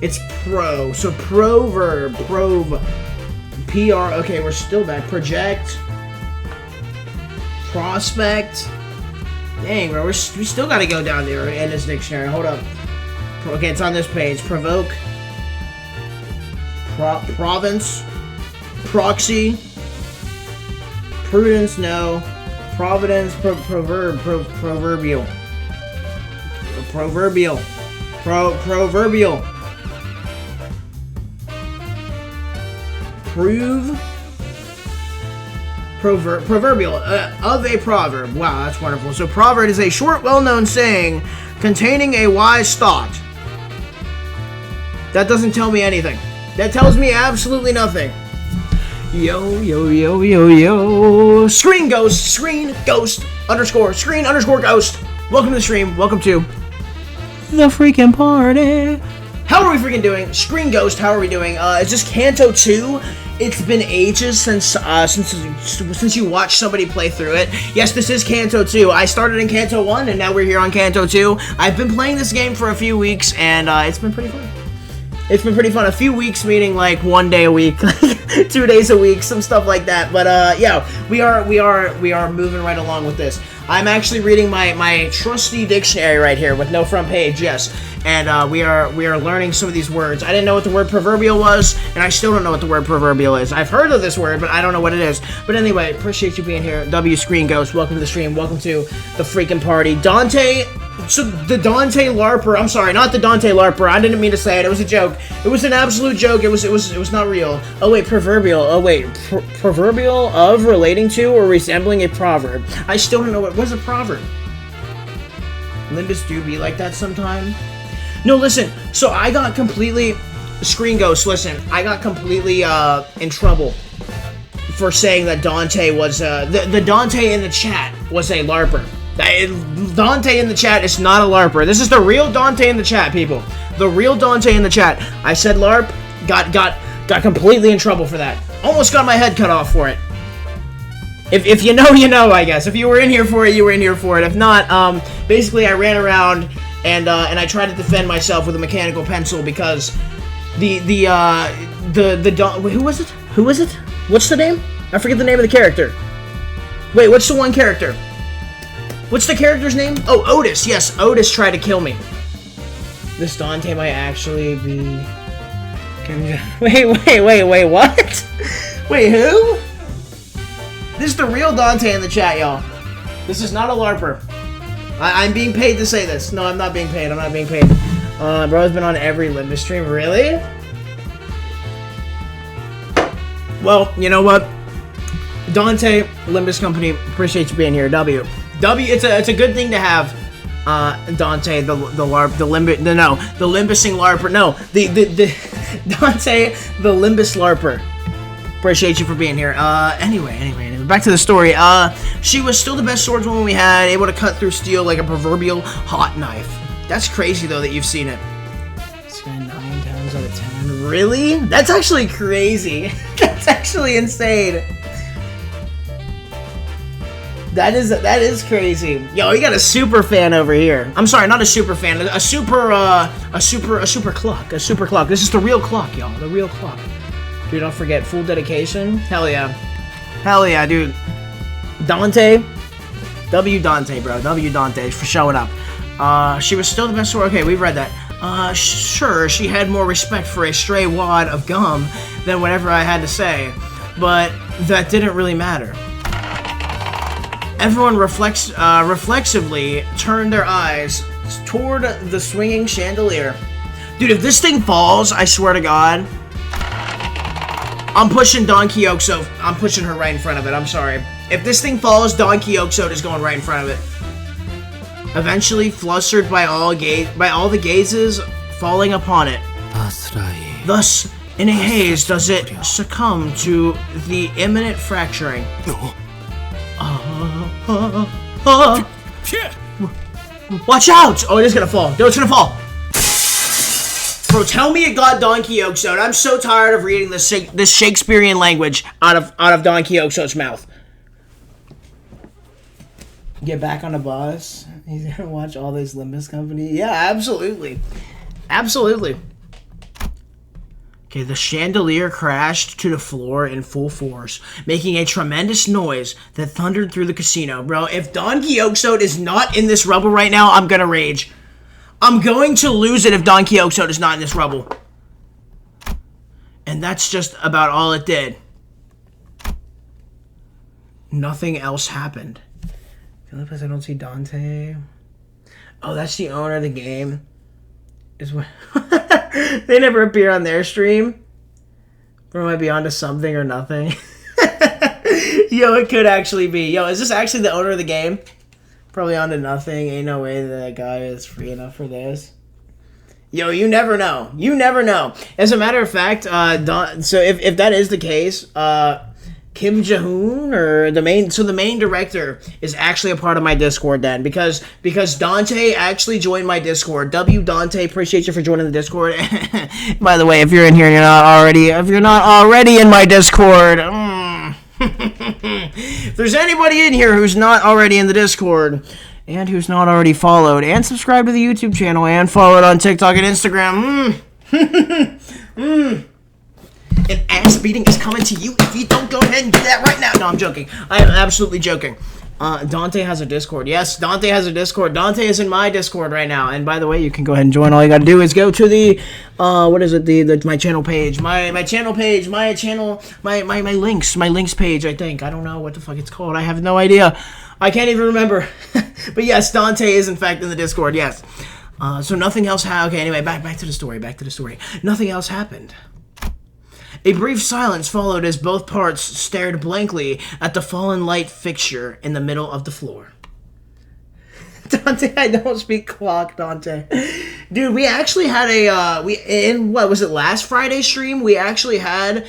It's pro. So proverb. Okay, we're still back. Project. Prospect. Dang, bro. We still gotta go down there in this dictionary. Hold up. Okay, it's on this page. Provoke. Province. Proxy. Prudence, no. Providence, proverbial. Proverbial. Prove. Proverbial. Of a proverb. Wow, that's wonderful. So proverb is a short, well-known saying containing a wise thought. That doesn't tell me anything. That tells me absolutely nothing. Yo. Screen ghost, underscore ghost. Welcome to the stream. Welcome to the freaking party. How are we freaking doing? Screen ghost, how are we doing? Is this Kanto 2? It's been ages since you watched somebody play through it. Yes, this is Kanto 2. I started in Kanto 1 and now we're here on Kanto 2. I've been playing this game for a few weeks and it's been pretty fun. It's been pretty fun. A few weeks meaning like 1 day a week, 2 days a week, some stuff like that. But yeah, we are moving right along with this. I'm actually reading my trusty dictionary right here with no front page, yes. And we are learning some of these words. I didn't know what the word proverbial was, and I still don't know what the word proverbial is. I've heard of this word, but I don't know what it is. But anyway, appreciate you being here. W Screen Ghost, welcome to the stream. Welcome to the freaking party. Dante So the Dante LARPer, I'm sorry, not the Dante LARPer, I didn't mean to say it, it was a joke. It was an absolute joke, it was not real. Oh wait, proverbial, proverbial of, relating to, or resembling a proverb. I still don't know what's a proverb? Limbus do be like that sometime? No, listen, so I got completely, Screen Ghost, listen, I got completely in trouble for saying that Dante was, the Dante in the chat was a LARPer. Dante in the chat is not a LARPer. This is the real Dante in the chat, people. The real Dante in the chat. I said LARP, got completely in trouble for that. Almost got my head cut off for it. If you know, you know, I guess. If you were in here for it, you were in here for it. If not, basically I ran around and I tried to defend myself with a mechanical pencil because who was it? Who was it? What's the name? I forget the name of the character. Wait, what's the one character? What's the character's name? Oh, Otis. Yes, Otis tried to kill me. This Dante might actually be... Wait, what? Wait, who? This is the real Dante in the chat, y'all. This is not a LARPer. I'm being paid to say this. No, I'm not being paid. I'm not being paid. Bro's been on every Limbus stream. Really? Well, you know what? Dante, Limbus Company, appreciate you being here. W. It's a good thing to have Dante, the Limbusing LARPer. No, the Dante, the Limbus LARPer. Appreciate you for being here. Anyway, back to the story. She was still the best swordswoman we had, able to cut through steel like a proverbial hot knife. That's crazy though that you've seen it. It's got 9 times out of 10. Really? That's actually crazy. That's actually insane. That is crazy. Yo, you got a super fan over here. I'm sorry, not a super fan. A super clock. A super clock. This is the real clock, y'all. The real clock. Dude, don't forget, full dedication. Hell yeah. Hell yeah, dude. Dante. W Dante, bro. W Dante for showing up. She was still the best sword. Okay, we've read that. Sure, she had more respect for a stray wad of gum than whatever I had to say. But that didn't really matter. Everyone reflexively turned their eyes toward the swinging chandelier. Dude, if this thing falls, I swear to God, I'm pushing Don Quixote. I'm pushing her right in front of it. I'm sorry. If this thing falls, Don Quixote is going right in front of it. Eventually, flustered by all the gazes falling upon it. Thus, in a haze, does it succumb to the imminent fracturing. Watch out! Oh, it is gonna fall. No, it's gonna fall. Bro, tell me it got Don Quixote. I'm so tired of reading this Shakespearean language out of Don Quixote's mouth. Get back on the bus. He's gonna watch all this Limbus Company. Yeah, absolutely. Absolutely. Okay, the chandelier crashed to the floor in full force, making a tremendous noise that thundered through the casino. Bro, if Don Quixote is not in this rubble right now, I'm gonna rage. I'm going to lose it if Don Quixote is not in this rubble. And that's just about all it did. Nothing else happened. The only place I don't see Dante... Oh, that's the owner of the game. Is what... They never appear on their stream. Or might be onto something or nothing. Yo, it could actually be. Yo, is this actually the owner of the game? Probably onto nothing. Ain't no way that guy is free enough for this. Yo, you never know. You never know. As a matter of fact, so if that is the case, Kim Jahoon or the main director is actually a part of my Discord then because Dante actually joined my Discord. W Dante, appreciate you for joining the Discord. By the way, if you're in here and you're not already in my Discord, if there's anybody in here who's not already in the Discord and who's not already followed and subscribed to the YouTube channel and followed on TikTok and Instagram, an ass beating is coming to you if you don't go ahead and do that right now. No, I'm joking. I am absolutely joking. Dante has a Discord. Yes, Dante has a Discord. Dante is in my Discord right now. And by the way, you can go ahead and join. All you got to do is go to the, what is it? My channel page. My channel page. My links page, I think. I don't know what the fuck it's called. I have no idea. I can't even remember. But yes, Dante is in fact in the Discord, yes. So nothing else okay, anyway, back to the story, Nothing else happened. A brief silence followed as both parts stared blankly at the fallen light fixture in the middle of the floor. Dante, I don't speak clock, Dante. Dude, we actually had last Friday stream? We actually had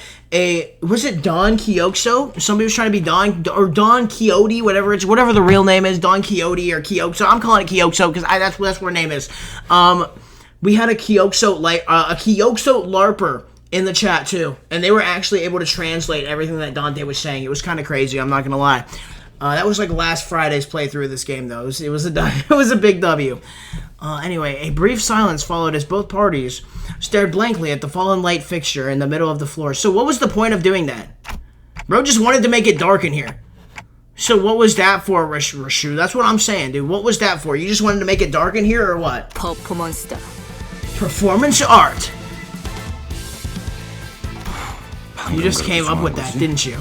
was it Don Quixote? Somebody was trying to be Don Quixote, whatever the real name is, Don Quixote or Quixote. I'm calling it Quixote because that's what her name is. We had a Quixote LARPer in the chat too, and they were actually able to translate everything that Dante was saying. It was kind of crazy, I'm not gonna lie. That was like last Friday's playthrough of this game, though. It was a big W. Anyway, a brief silence followed as both parties stared blankly at the fallen light fixture in the middle of the floor. So what was the point of doing that? Bro just wanted to make it dark in here. So what was that for, Rashu? That's what I'm saying, dude. What was that for? You just wanted to make it dark in here, or what? Performance art. You just came up with that, didn't you?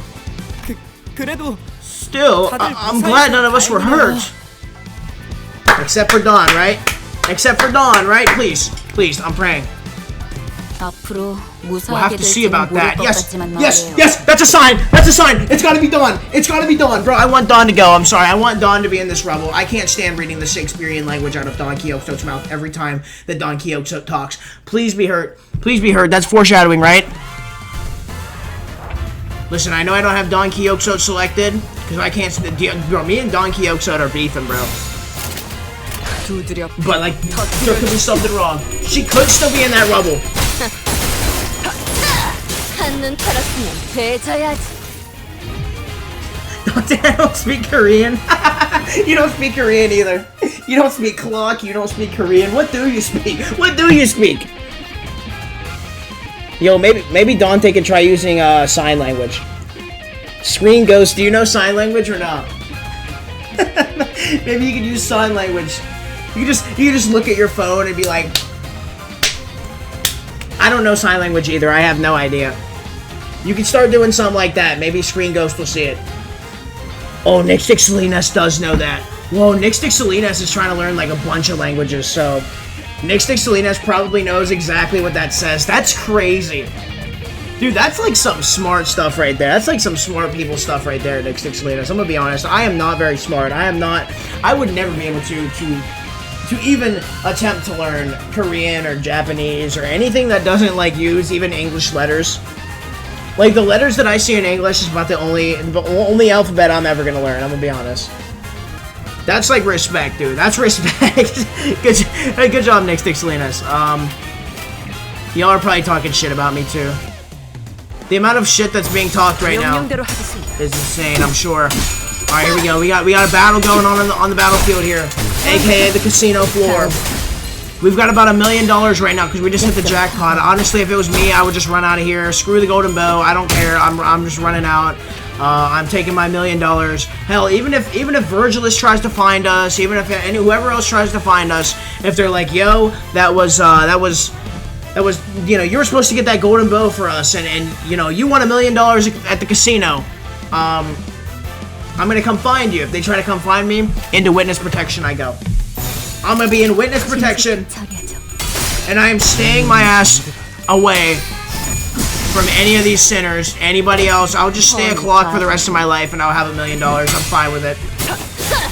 Still, I'm glad none of us were hurt. Except for Dawn, right? Please, I'm praying. We'll have to see about that. Yes, that's a sign. It's gotta be Dawn. Bro, I want Dawn to go. I'm sorry, I want Dawn to be in this rebel. I can't stand reading the Shakespearean language out of Don Quixote's mouth every time that Don Quixote talks. Please be hurt. That's foreshadowing, right? Listen, I know I don't have Don Quixote selected, because I can't... Bro, me and Don Quixote are beefing, bro. But, like, there could be something wrong. She could still be in that rubble. I don't speak Korean. You don't speak Korean either. You don't speak clock, you don't speak Korean. What do you speak? Yo, maybe Dante can try using sign language. Screen Ghost, do you know sign language or not? Maybe you could use sign language. You can just look at your phone and be like, I don't know sign language either. I have no idea. You can start doing something like that. Maybe Screen Ghost will see it. Oh, Nixtic Salinas does know that. Whoa, Nixtic Salinas is trying to learn like a bunch of languages, so Nixtic Salinas probably knows exactly what that says. That's crazy. Dude, that's like some smart stuff right there. That's like some smart people stuff right there, Nixtic Salinas. I'm gonna be honest, I am not very smart. I would never be able to even attempt to learn Korean or Japanese or anything that doesn't like use even English letters. Like the letters that I see in English is about the only alphabet I'm ever gonna learn, I'm gonna be honest. That's like respect, dude. That's respect. Good job, Nixtic Salinas. Y'all are probably talking shit about me too. The amount of shit that's being talked right now is insane, I'm sure. Alright, here we go. We got a battle going on the battlefield here, aka the casino floor. We've got about $1 million right now because we just hit the jackpot. Honestly, if it was me, I would just run out of here. Screw the golden bow. I don't care. I'm just running out. I'm taking my $1 million. Hell, even if Virgilus tries to find us, even if whoever else tries to find us, if they're like, yo, that was you know, you were supposed to get that golden bow for us, and you know, you won $1 million at the casino. I'm gonna come find you. If they try to come find me, into witness protection I go. I'm gonna be in witness protection, and I am staying my ass away from any of these sinners, anybody else. I'll just stay a clock for the rest of my life, and I'll have $1 million. I'm fine with it.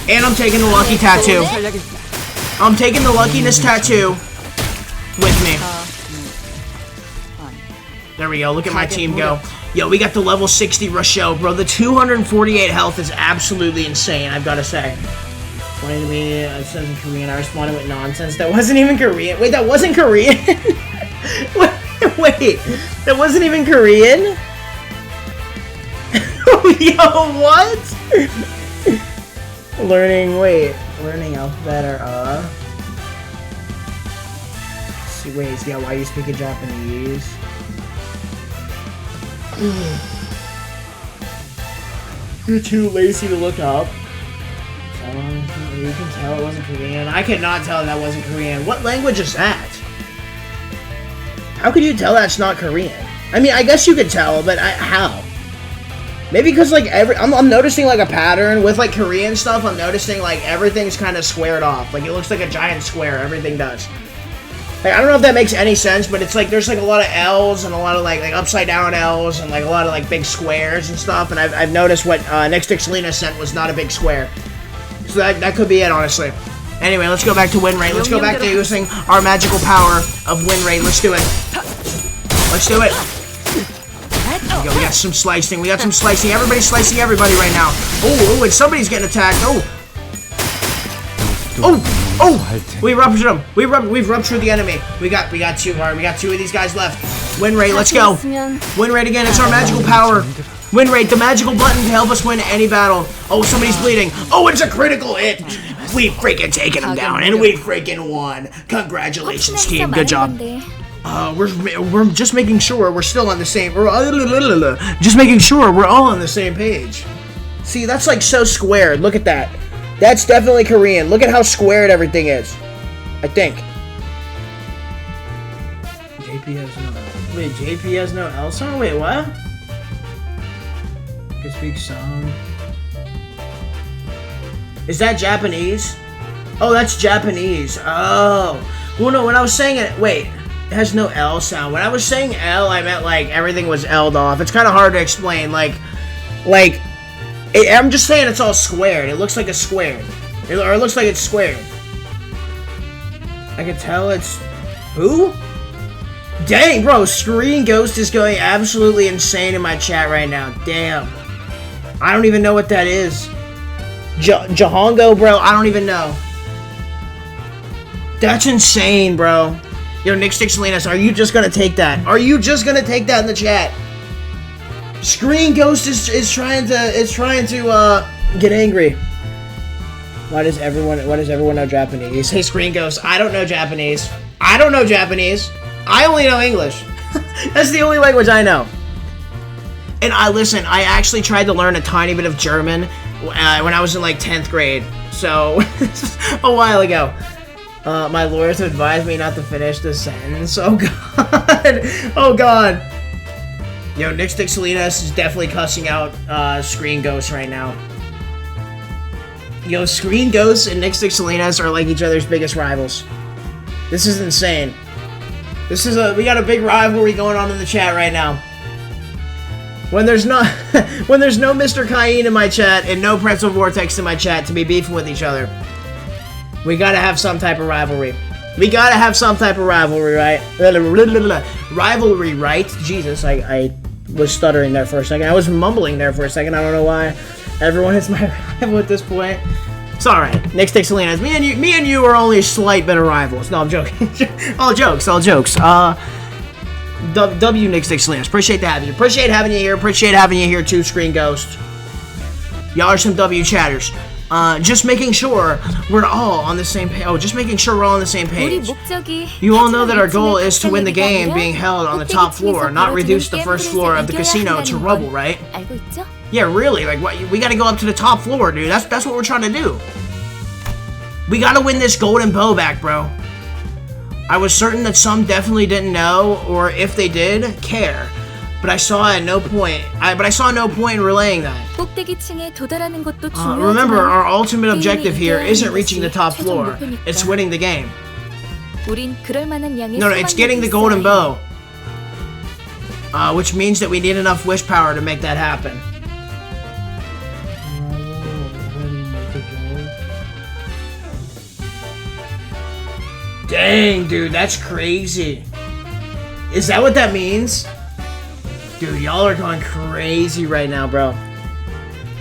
And I'm taking the lucky tattoo. I'm taking the luckiness tattoo with me. There we go. Look at my team go. Yo, we got the level 60 Rochelle, bro. The 248 health is absolutely insane, I've got to say. Explain to me, it says in Korean. I responded with nonsense. That wasn't even Korean. Wait, that wasn't Korean? Wait, that wasn't even Korean? Yo, what? Learning alphabet or see, wait, yeah, why are you speaking Japanese? You're too lazy to look up. You can tell it wasn't Korean. I cannot tell that wasn't Korean. What language is that? How could you tell that's not Korean? I mean, I guess you could tell, but how? Maybe because like I'm noticing like a pattern with like Korean stuff. I'm noticing like everything's kind of squared off. Like it looks like a giant square. Everything does. Like I don't know if that makes any sense, but it's like there's like a lot of L's and a lot of like upside down L's and like a lot of like big squares and stuff. And I've noticed what Nick Selena sent was not a big square. So that could be it, honestly. Anyway, let's go back to win rate. Let's go back to using our magical power of win rate. Let's do it. Let's do it. There we go. We got some slicing. We got some slicing. Everybody's slicing everybody right now. Oh, and somebody's getting attacked. Oh. Oh. Oh. We ruptured them. We've ruptured the enemy. We got two. All right, we got two of these guys left. Win rate. Let's go. Win rate again. It's our magical power. Win rate. The magical button to help us win any battle. Oh, somebody's bleeding. Oh, it's a critical hit. We freaking taken him down, and we freaking won. Congratulations, team. Good job. We're just making sure we're still on the same. Just making sure we're all on the same page. See, that's like so squared. Look at that. That's definitely Korean. Look at how squared everything is. I think. JP has no. Wait, JP has no L song. Wait, what? Can speak some. Is that Japanese? Oh, that's Japanese. Oh. Well, no, when I was saying it, wait. It has no L sound. When I was saying L, I meant like everything was L'd off. It's kind of hard to explain. I'm just saying it's all squared. It looks like a square. Or it looks like it's squared. I can tell it's... Who? Dang, bro. Screen Ghost is going absolutely insane in my chat right now. Damn. I don't even know what that is. Jahongo, bro. I don't even know. That's insane, bro. Yo, Nick Salinas, are you just gonna take that? Are you just gonna take that in the chat? Screen Ghost is trying to get angry. Why does everyone know Japanese? Hey, Screen Ghost, I don't know Japanese. I don't know Japanese. I only know English. That's the only language I know. And I actually tried to learn a tiny bit of German when I was in like 10th grade. So a while ago. My lawyers advised me not to finish this sentence. Oh god. Oh god. Yo, Nick Salinas is definitely cussing out Screen Ghost right now. Yo, Screen Ghost and Nick Salinas are like each other's biggest rivals. This is insane. We got a big rivalry going on in the chat right now. When there's no Mr. Cayenne in my chat and no Pretzel Vortex in my chat to be beefing with each other. We gotta have some type of rivalry. We gotta have some type of rivalry, right? Rivalry, right? Jesus, I was stuttering there for a second. I was mumbling there for a second. I don't know why. Everyone is my rival at this point. It's alright. Nick Salinas. Me and you are only a slight bit of rivals. No, I'm joking. All jokes. W Nick Salinas. Appreciate having you. Appreciate having you here. Appreciate having you here too, Screen Ghost. Y'all are some W chatters. Just making sure we're all on the same page. Oh, just making sure we're all on the same page. You all know that our goal is to win the game being held on the top floor, not reduce the first floor of the casino to rubble, right? Yeah, really. Like, what? We gotta go up to the top floor, dude. That's what we're trying to do. We gotta win this golden bow back, bro. I was certain that some definitely didn't know, or if they did, care. But I saw no point in relaying that. Remember, our ultimate objective here isn't reaching the top floor. It's winning the game. No, it's getting the golden bow. Which means that we need enough wish power to make that happen. Dang, dude, that's crazy. Is that what that means? Dude, y'all are going crazy right now, bro.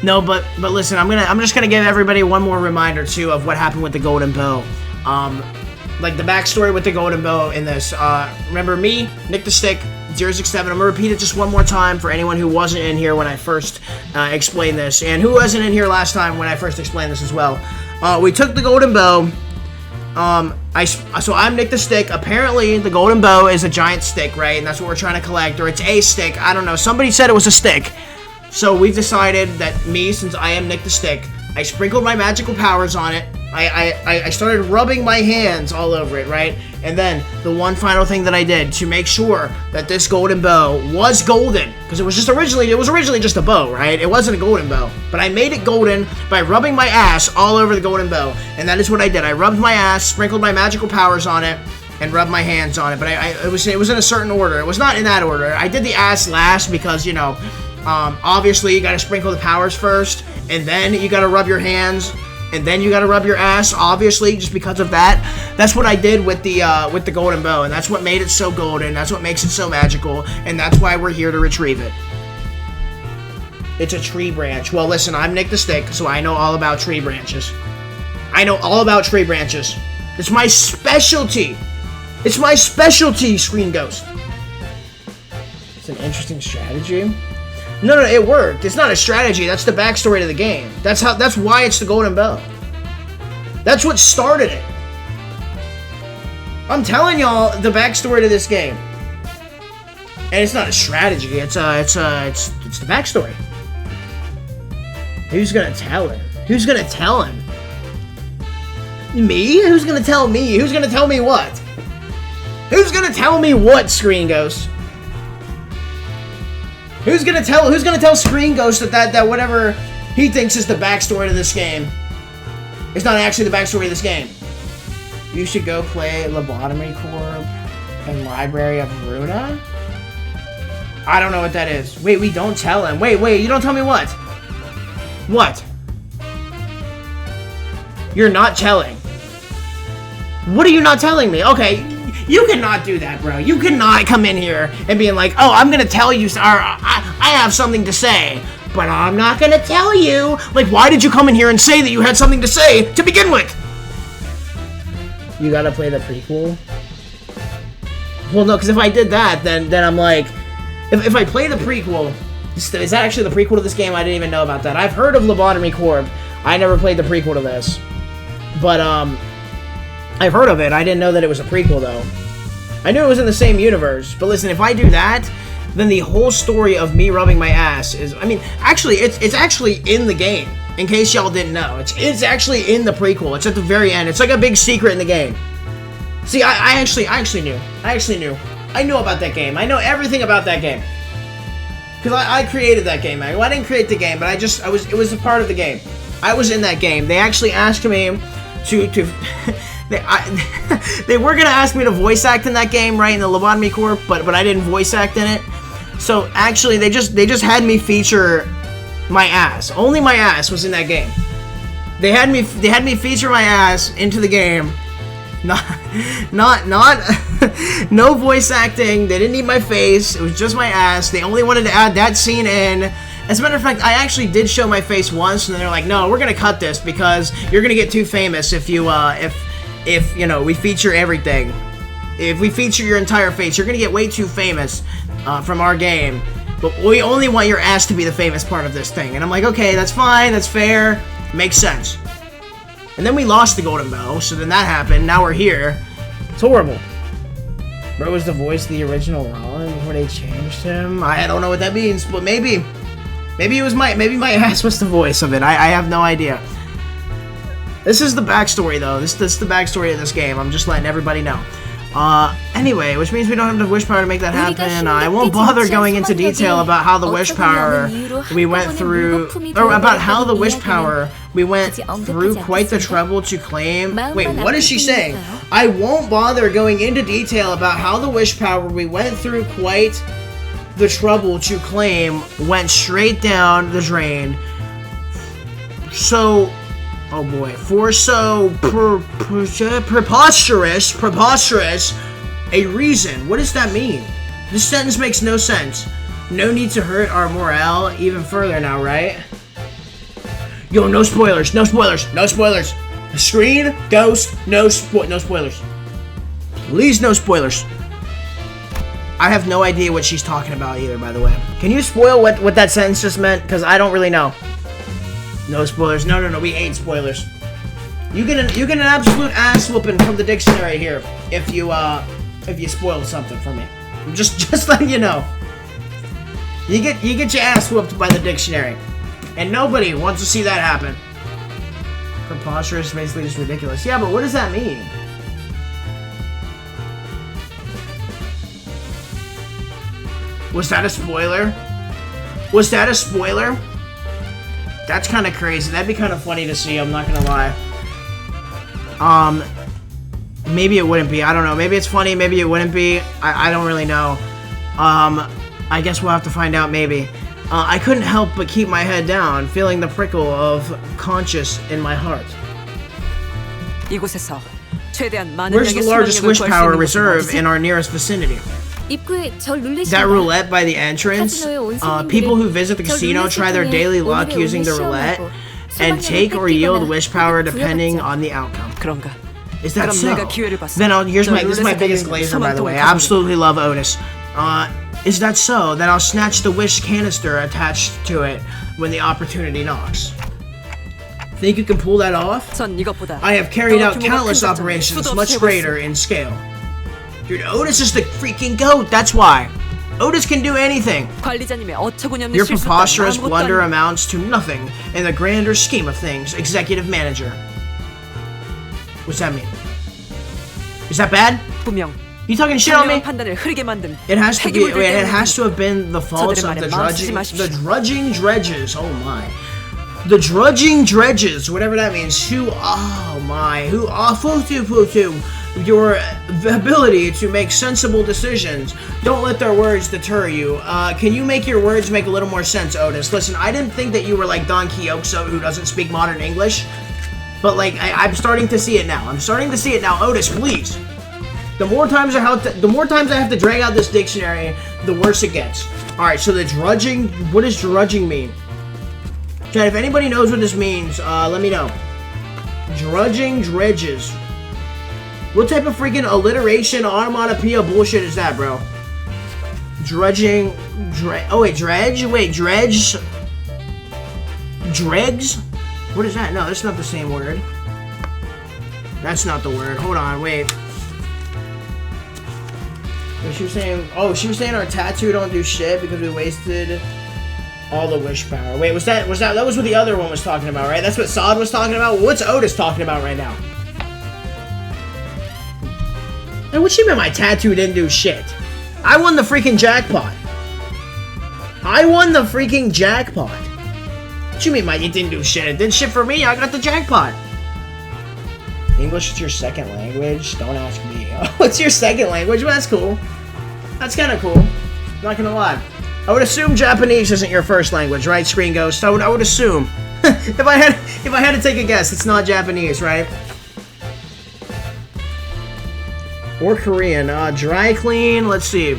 No, but listen, I'm just gonna give everybody one more reminder too of what happened with the golden bow. Like the backstory with the golden bow in this. Remember me, Nick the Stick, 067. I'm gonna repeat it just one more time for anyone who wasn't in here when I first explained this, and who wasn't in here last time when I first explained this as well. We took the golden bow. So I'm Nick the Stick. Apparently, the golden bow is a giant stick, right? And that's what we're trying to collect, or it's a stick. I don't know. Somebody said it was a stick. So we've decided that since I am Nick the Stick, I sprinkled my magical powers on it. I started rubbing my hands all over it, right? And then the one final thing that I did to make sure that this golden bow was golden, because it was originally just a bow, right? It wasn't a golden bow, but I made it golden by rubbing my ass all over the golden bow, and that is what I did. I rubbed my ass, sprinkled my magical powers on it, and rubbed my hands on it. But it was in a certain order. It was not in that order. I did the ass last because, you know, obviously you got to sprinkle the powers first, and then you got to rub your hands. And then you gotta rub your ass, obviously, just because of that. That's what I did with the golden bow, and that's what made it so golden. That's what makes it so magical, and that's why we're here to retrieve it. It's a tree branch. Well, listen, I'm Nick the Stick, so I know all about tree branches. I know all about tree branches. It's my specialty. It's my specialty, Screen Ghost. It's an interesting strategy. No, it worked. It's not a strategy. That's the backstory to the game. That's why it's the golden bow. That's what started it. I'm telling y'all the backstory to this game. And it's not a strategy. It's the backstory. Who's gonna tell him? Who's gonna tell him? Me? Who's gonna tell me? Who's gonna tell me what? Who's gonna tell me what, Screen Ghost? Who's gonna tell Screen Ghost that whatever he thinks is the backstory to this game is not actually the backstory of this game? You should go play Lobotomy Corp and Library of Runa? I don't know what that is. Wait, we don't tell him. Wait, you don't tell me what? What? You're not telling. What are you not telling me? Okay. You cannot do that, bro. You cannot come in here and being like, oh, I'm gonna tell you, I have something to say, but I'm not gonna tell you. Like, why did you come in here and say that you had something to say to begin with? You gotta play the prequel? Well, no, because if I did that, then I'm like, if I play the prequel, is that actually the prequel to this game? I didn't even know about that. I've heard of Lobotomy Corp. I never played the prequel to this. But, I've heard of it. I didn't know that it was a prequel, though. I knew it was in the same universe. But listen, if I do that, then the whole story of me rubbing my ass is... I mean, actually, it's actually in the game. In case y'all didn't know. It's actually in the prequel. It's at the very end. It's like a big secret in the game. See, I actually knew. I knew about that game. I know everything about that game. Because I created that game. Well, I didn't create the game, but it was a part of the game. I was in that game. They actually asked me to they were gonna ask me to voice act in that game, right, in the Lobotomy Corp, but I didn't voice act in it. So actually, they just had me feature my ass. Only my ass was in that game. They had me feature my ass into the game. Not no voice acting. They didn't need my face. It was just my ass. They only wanted to add that scene in. As a matter of fact, I actually did show my face once, and they're like, "No, we're gonna cut this because you're gonna get too famous if you if you know we feature everything. If we feature your entire face, you're gonna get way too famous from our game. But we only want your ass to be the famous part of this thing." And I'm like, "Okay, that's fine. That's fair. Makes sense." And then we lost the golden bow, so then that happened. Now we're here. It's horrible. Bro was the voice of the original Rollin before they changed him. I don't know what that means, but maybe it was my ass was the voice of it. I have no idea. This is the backstory though. This is the backstory of this game. I'm just letting everybody know. Anyway, which means we don't have the wish power to make that happen. I won't bother going into detail about how the wish power we went through, or about how the wish power we went through quite the trouble to claim. Wait, what is she saying? I won't bother going into detail about how the wish power we went through quite the trouble to claim went straight down the drain. So... oh boy, for so preposterous a reason. What does that mean? This sentence makes no sense. No need to hurt our morale even further now, right? Yo, no spoilers, no spoilers, no spoilers. Screen, Ghost, no spoilers. Please, no spoilers. I have no idea what she's talking about either, by the way. Can you spoil what that sentence just meant? Because I don't really know. No spoilers. No. We hate spoilers. You get an absolute ass whooping from the dictionary here if you spoil something for me. Just letting you know. You get your ass whooped by the dictionary, and nobody wants to see that happen. Preposterous, basically just ridiculous. Yeah, but what does that mean? Was that a spoiler? Was that a spoiler? That's kind of crazy. That'd be kind of funny to see, I'm not gonna lie. Maybe it wouldn't be. I don't know. Maybe it's funny, maybe it wouldn't be. I don't really know. I guess we'll have to find out, maybe. I couldn't help but keep my head down, feeling the prickle of conscience in my heart. 이곳에서 최대한 많은 Where's the largest wish power reserve in our nearest vicinity? That roulette by the entrance. People who visit the casino try their daily luck using the roulette and take or yield wish power depending on the outcome. 그런가? Is that so? Then this is my biggest glazer, by the way. I absolutely love Otis. Is that so? Then I'll snatch the wish canister attached to it when the opportunity knocks. Think you can pull that off? I have carried out countless operations much greater in scale. Dude, Otis is the freaking GOAT, that's why. Otis can do anything. Your preposterous blunder amounts to nothing in the grander scheme of things, Executive Manager. What's that mean? Is that bad? You talking shit on me? It has to be. It has to have been the faults of the drudging dredges. Oh my. The drudging dredges, whatever that means. Your ability to make sensible decisions. Don't let their words deter you. Can you make your words make a little more sense, Otis? Listen, I didn't think that you were like Don Quixote who doesn't speak modern English. But like, I'm starting to see it now. Otis, please. The more times I have to drag out this dictionary, the worse it gets. Alright, so the drudging, what does drudging mean? Chad, if anybody knows what this means, let me know. Drudging dredges. What type of freaking alliteration, onomatopoeia bullshit is that, bro? Drudging, oh wait, dredge? Wait, dredge? Dregs? What is that? No, that's not the same word. That's not the word. Hold on, wait. What she was saying? Oh, she was saying our tattoo don't do shit because we wasted all the wish power. Wait, that was what the other one was talking about, right? That's what Sod was talking about? What's Otis talking about right now? And what she meant my tattoo didn't do shit? I won the freaking jackpot. What you mean it didn't do shit? It did shit for me. I got the jackpot. English is your second language? Don't ask me. What's your second language? Well, that's cool. That's kind of cool. Not gonna lie. I would assume Japanese isn't your first language, right, Screen Ghost? I would assume. if I had to take a guess, it's not Japanese, right? Or Korean. Dry clean. Let's see.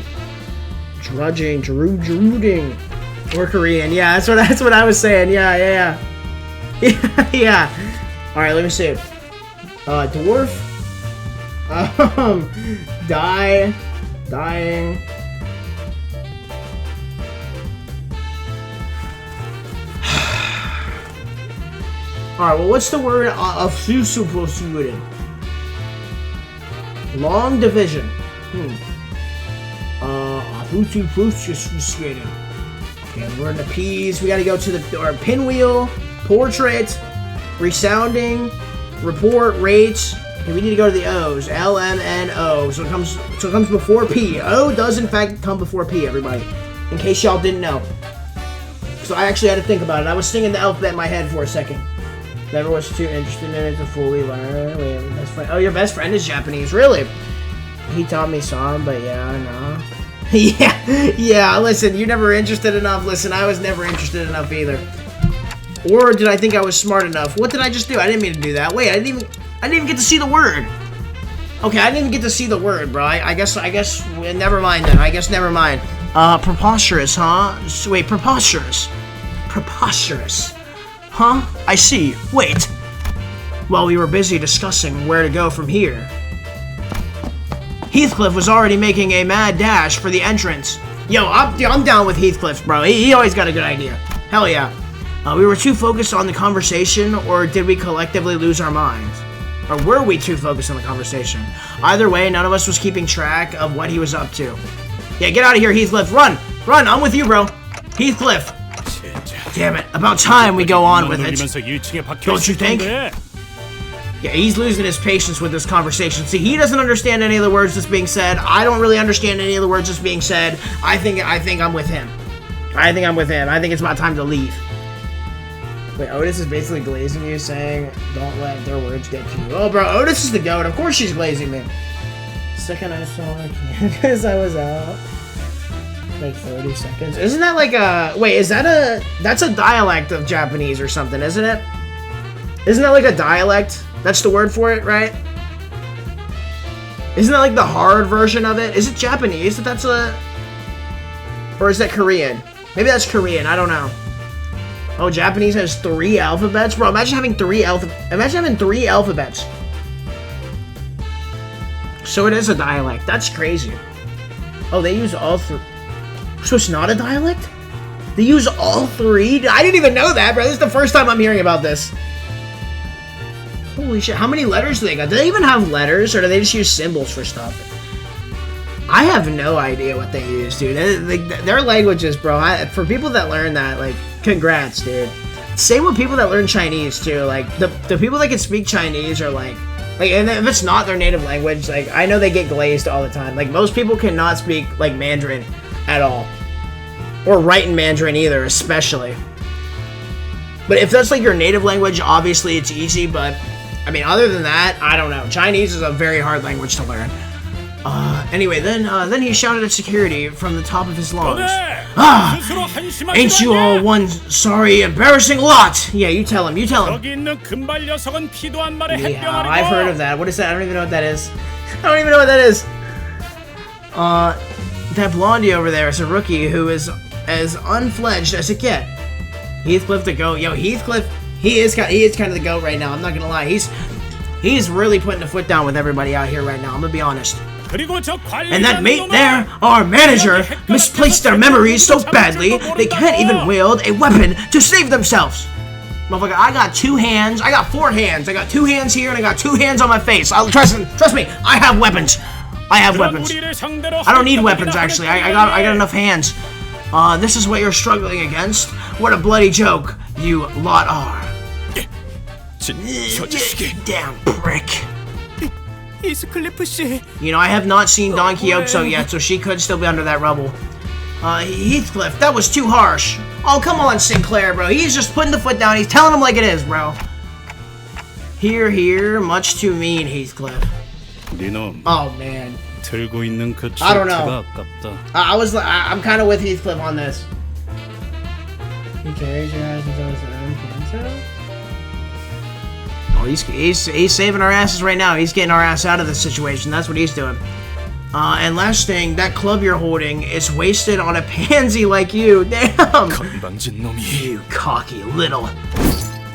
Drudging, druding. Or Korean. Yeah, that's what I was saying. Yeah. All right, let me see. Dwarf. Dying. All right. Well, what's the word of susuposurin? Long division. Okay, we're in the P's. We gotta go to the pinwheel, portrait, resounding, report, rates. Okay, we need to go to the O's. L, M, N, O. So it comes before P. O does in fact come before P, everybody. In case y'all didn't know. So I actually had to think about it. I was singing the alphabet in my head for a second. Never was too interested in it to fully learn. Wait, my best friend. Oh, your best friend is Japanese, really? He taught me some, but yeah, no. yeah, listen, you never interested enough. Listen, I was never interested enough either. Or did I think I was smart enough? What did I just do? I didn't mean to do that. Wait, I didn't even get to see the word. Okay, I didn't even get to see the word, bro. I guess, never mind then. Never mind. Preposterous, huh? Wait, preposterous. Huh? I see. Wait. While we were busy discussing where to go from here, Heathcliff was already making a mad dash for the entrance. Yo, I'm down with Heathcliff, bro. He always got a good idea. Hell yeah. We were too focused on the conversation, or did we collectively lose our minds? Or were we too focused on the conversation? Either way, none of us was keeping track of what he was up to. Yeah, get out of here, Heathcliff. Run! I'm with you, bro. Heathcliff. Damn it. About time we go on with it. Don't you think? Yeah, he's losing his patience with this conversation. See, he doesn't understand any of the words that's being said. I don't really understand any of the words that's being said. I think I'm with him. I think I'm with him. I think it's about time to leave. Wait, Otis is basically glazing you, saying, don't let their words get to you. Oh, bro, Otis is the goat. Of course she's glazing me. Second I saw her because I was out. Like 30 seconds. Isn't that like a... Wait, is that a... That's a dialect of Japanese or something, isn't it? Isn't that like a dialect? That's the word for it, right? Isn't that like the hard version of it? Is it Japanese that's a... Or is that Korean? Maybe that's Korean, I don't know. Oh, Japanese has 3 alphabets? Bro, imagine having 3 alphabets. So it is a dialect. That's crazy. Oh, they use all 3. So it's not a dialect? They use all 3? I didn't even know that, bro. This is the first time I'm hearing about this. Holy shit, how many letters do they got? Do they even have letters, or do they just use symbols for stuff? I have no idea what they use, dude. Their languages, bro, for people that learn that, like, congrats, dude. Same with people that learn Chinese, too. Like, the people that can speak Chinese are, like, and if it's not their native language, like, I know they get glazed all the time. Like, most people cannot speak, like, Mandarin at all. Or write in Mandarin either, especially. But if that's, like, your native language, obviously it's easy, but... I mean, other than that, I don't know. Chinese is a very hard language to learn. Anyway, then he shouted at security from the top of his lungs. Ah! Ain't you all one sorry, embarrassing lot? Yeah, you tell him, Yeah, I've heard of that. What is that? I don't even know what that is. That blondie over there is a rookie who is as unfledged as it get. Heathcliff the goat. Yo, Heathcliff... He is kind of the GOAT right now, I'm not gonna lie. He's really putting a foot down with everybody out here right now, I'm gonna be honest. And that mate there, our manager, misplaced their memories so badly, they can't even wield a weapon to save themselves. Motherfucker, I got 2 hands, I got 4 hands, I got 2 hands here, and I got 2 hands on my face. Trust me, I have weapons. I don't need weapons, actually, I got enough hands. This is what you're struggling against? What a bloody joke you lot are. Damn prick. You know, I have not seen Don Quixote yet, so she could still be under that rubble. Heathcliff, that was too harsh. Oh, come on, Sinclair, bro. He's just putting the foot down. He's telling him like it is, bro. Here, much too mean, Heathcliff. Oh, man. I don't know. I'm kind of with Heathcliff on this. He carries your ass until his own cancer? Oh, he's saving our asses right now. He's getting our ass out of this situation. That's what he's doing. And last thing, that club you're holding is wasted on a pansy like you. Damn! You cocky little...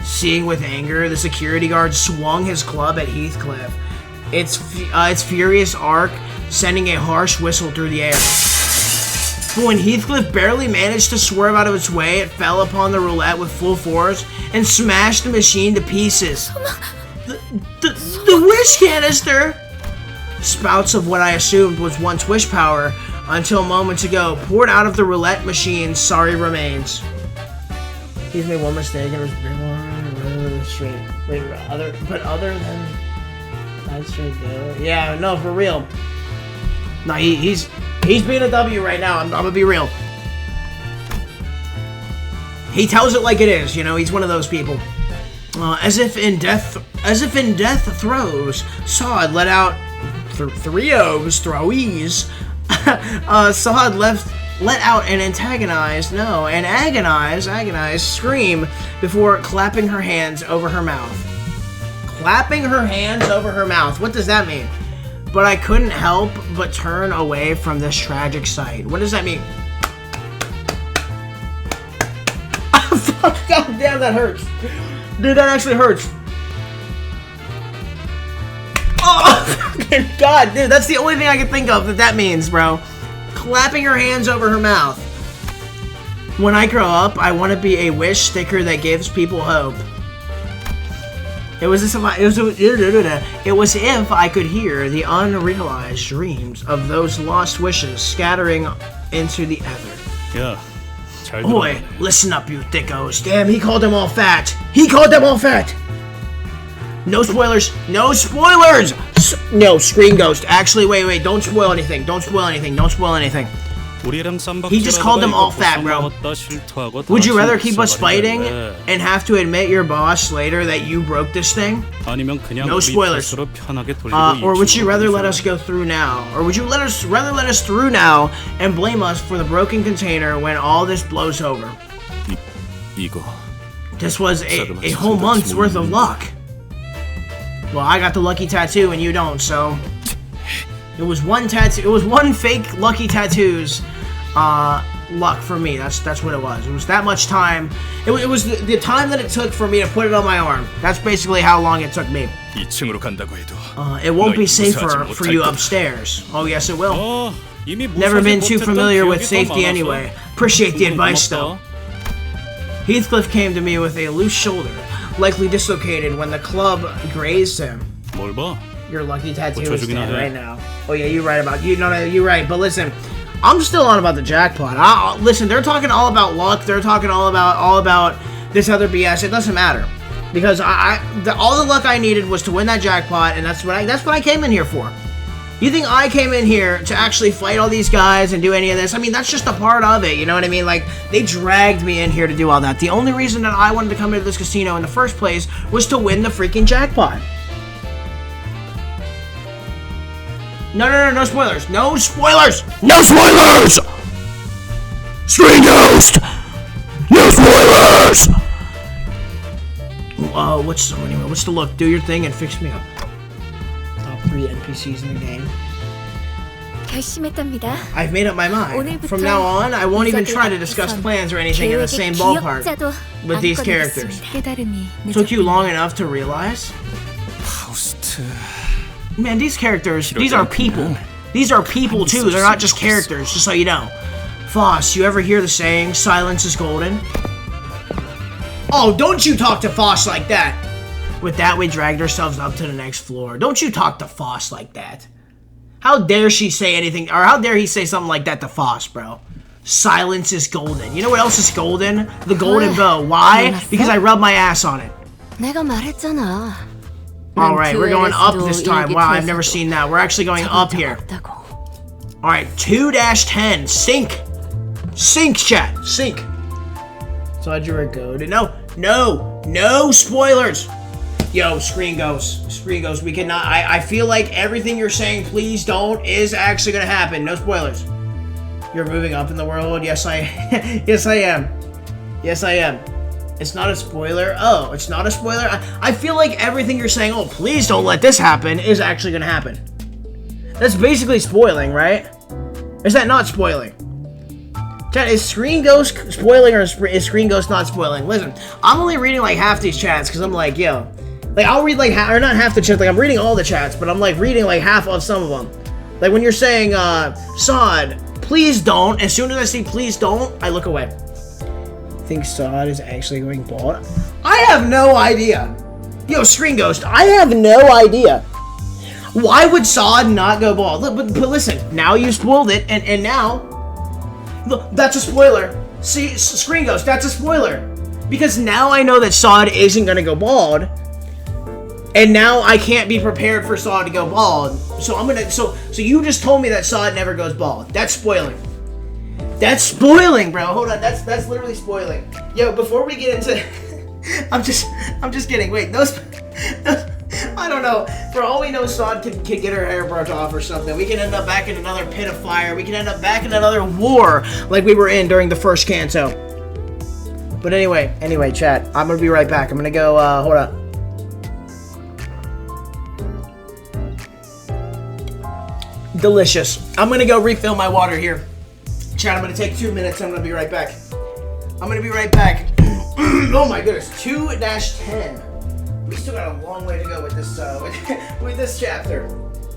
Seeing with anger, the security guard swung his club at Heathcliff. Its furious arc sending a harsh whistle through the air. But when Heathcliff barely managed to swerve out of its way, it fell upon the roulette with full force and smashed the machine to pieces. The wish canister! Spouts of what I assumed was once wish power, until moments ago, poured out of the roulette machine's sorry remains. He's made one mistake and was straight. Wait, other than that straight go. Yeah, no, for real. No, he's being a W right now. I'm gonna be real. He tells it like it is, you know. He's one of those people. As if in death throes, Sod let out throwees. Sod let out an agonized scream before clapping her hands over her mouth. Clapping her hands over her mouth. What does that mean? But I couldn't help but turn away from this tragic sight. What does that mean? God damn, that hurts. Dude, that actually hurts. Oh, God, dude, that's the only thing I can think of that means, bro. Clapping her hands over her mouth. When I grow up, I want to be a wish sticker that gives people hope. It was if I could hear the unrealized dreams of those lost wishes scattering into the ether. Yeah. Oi, listen up, you thickos. Damn, he called them all fat. He called them all fat. No spoilers. No spoilers. No, Screen Ghost. Actually, wait. Don't spoil anything. Don't spoil anything. Don't spoil anything. He just called them all fat, bro. Would you rather keep us fighting and have to admit your boss later that you broke this thing? No spoilers. Or would you rather let us go through now? Or would you rather let us through now and blame us for the broken container when all this blows over? This was a whole month's worth of luck. Well, I got the lucky tattoo and you don't, so it was one tattoo. It was one fake lucky tattoo's luck for me. That's what it was. It was that much time. It was the time that it took for me to put it on my arm. That's basically how long it took me. It won't be safer for you upstairs. Oh yes, it will. Never been too familiar with safety anyway. Appreciate the advice though. Heathcliff came to me with a loose shoulder, likely dislocated when the club grazed him. Your lucky tattoo is dead right now. Oh yeah, you're right about you. No, you're right. But listen, I'm still on about the jackpot. Listen, they're talking all about luck. They're talking all about this other BS. It doesn't matter because all the luck I needed was to win that jackpot, and that's what I came in here for. You think I came in here to actually fight all these guys and do any of this? I mean, that's just a part of it, you know what I mean? Like, they dragged me in here to do all that. The only reason that I wanted to come into this casino in the first place was to win the freaking jackpot. No spoilers. No spoilers! No spoilers! Screen Ghost! No spoilers! What's the look? Do your thing and fix me up. Top 3 NPCs in the game. I've made up my mind. From now on, I won't even try to discuss plans or anything in the same ballpark with these characters. Took you long enough to realize? Man, these characters, these are people. These are people too, they're not just characters, just so you know. Foss, you ever hear the saying, silence is golden? Oh, don't you talk to Foss like that! With that, we dragged ourselves up to the next floor. Don't you talk to Foss like that. How dare she say anything, or how dare he say something like that to Foss, bro? Silence is golden. You know what else is golden? The golden bow. Why? Because I rubbed my ass on it. Alright, we're going up this time. Wow, I've never seen that. We're actually going up here. Alright, 2-10. Sink. Sink, chat. Sink. So how'd you go to? No spoilers. Yo, Screen Ghost, we cannot, I feel like everything you're saying, please don't, is actually gonna happen. No spoilers. You're moving up in the world? Yes, yes, I am. Yes, I am. It's not a spoiler? Oh, it's not a spoiler? I feel like everything you're saying, oh, please don't let this happen, is actually gonna happen. That's basically spoiling, right? Is that not spoiling? Chat, is Screen Ghost spoiling or is Screen Ghost not spoiling? Listen, I'm only reading like half these chats because I'm like, yo, like I'll read like or not half the chats, like I'm reading all the chats, but I'm like reading like half of some of them. Like when you're saying, Sod, please don't, as soon as I see please don't, I look away. Think Sod is actually going bald? I have no idea. Yo, Screen Ghost, I have no idea. Why would Sod not go bald? Look, but listen, now you spoiled it, and now, look, that's a spoiler. See, Screen Ghost, that's a spoiler. Because now I know that Sod isn't gonna go bald, and now I can't be prepared for Sod to go bald. So I'm gonna, so you just told me that Sod never goes bald. That's spoiling. That's spoiling, bro. Hold on, that's literally spoiling. Yo, before we get into, I'm just kidding. Wait, those I don't know. For all we know, Sod can get her hair burnt off or something. We can end up back in another pit of fire. We can end up back in another war like we were in during the first canto. But anyway, chat. I'm gonna be right back. I'm gonna go, hold up. Delicious. I'm gonna go refill my water here. Chat, I'm gonna take 2 minutes. I'm gonna be right back. Oh my goodness, 2-10. We still got a long way to go with this, with this chapter.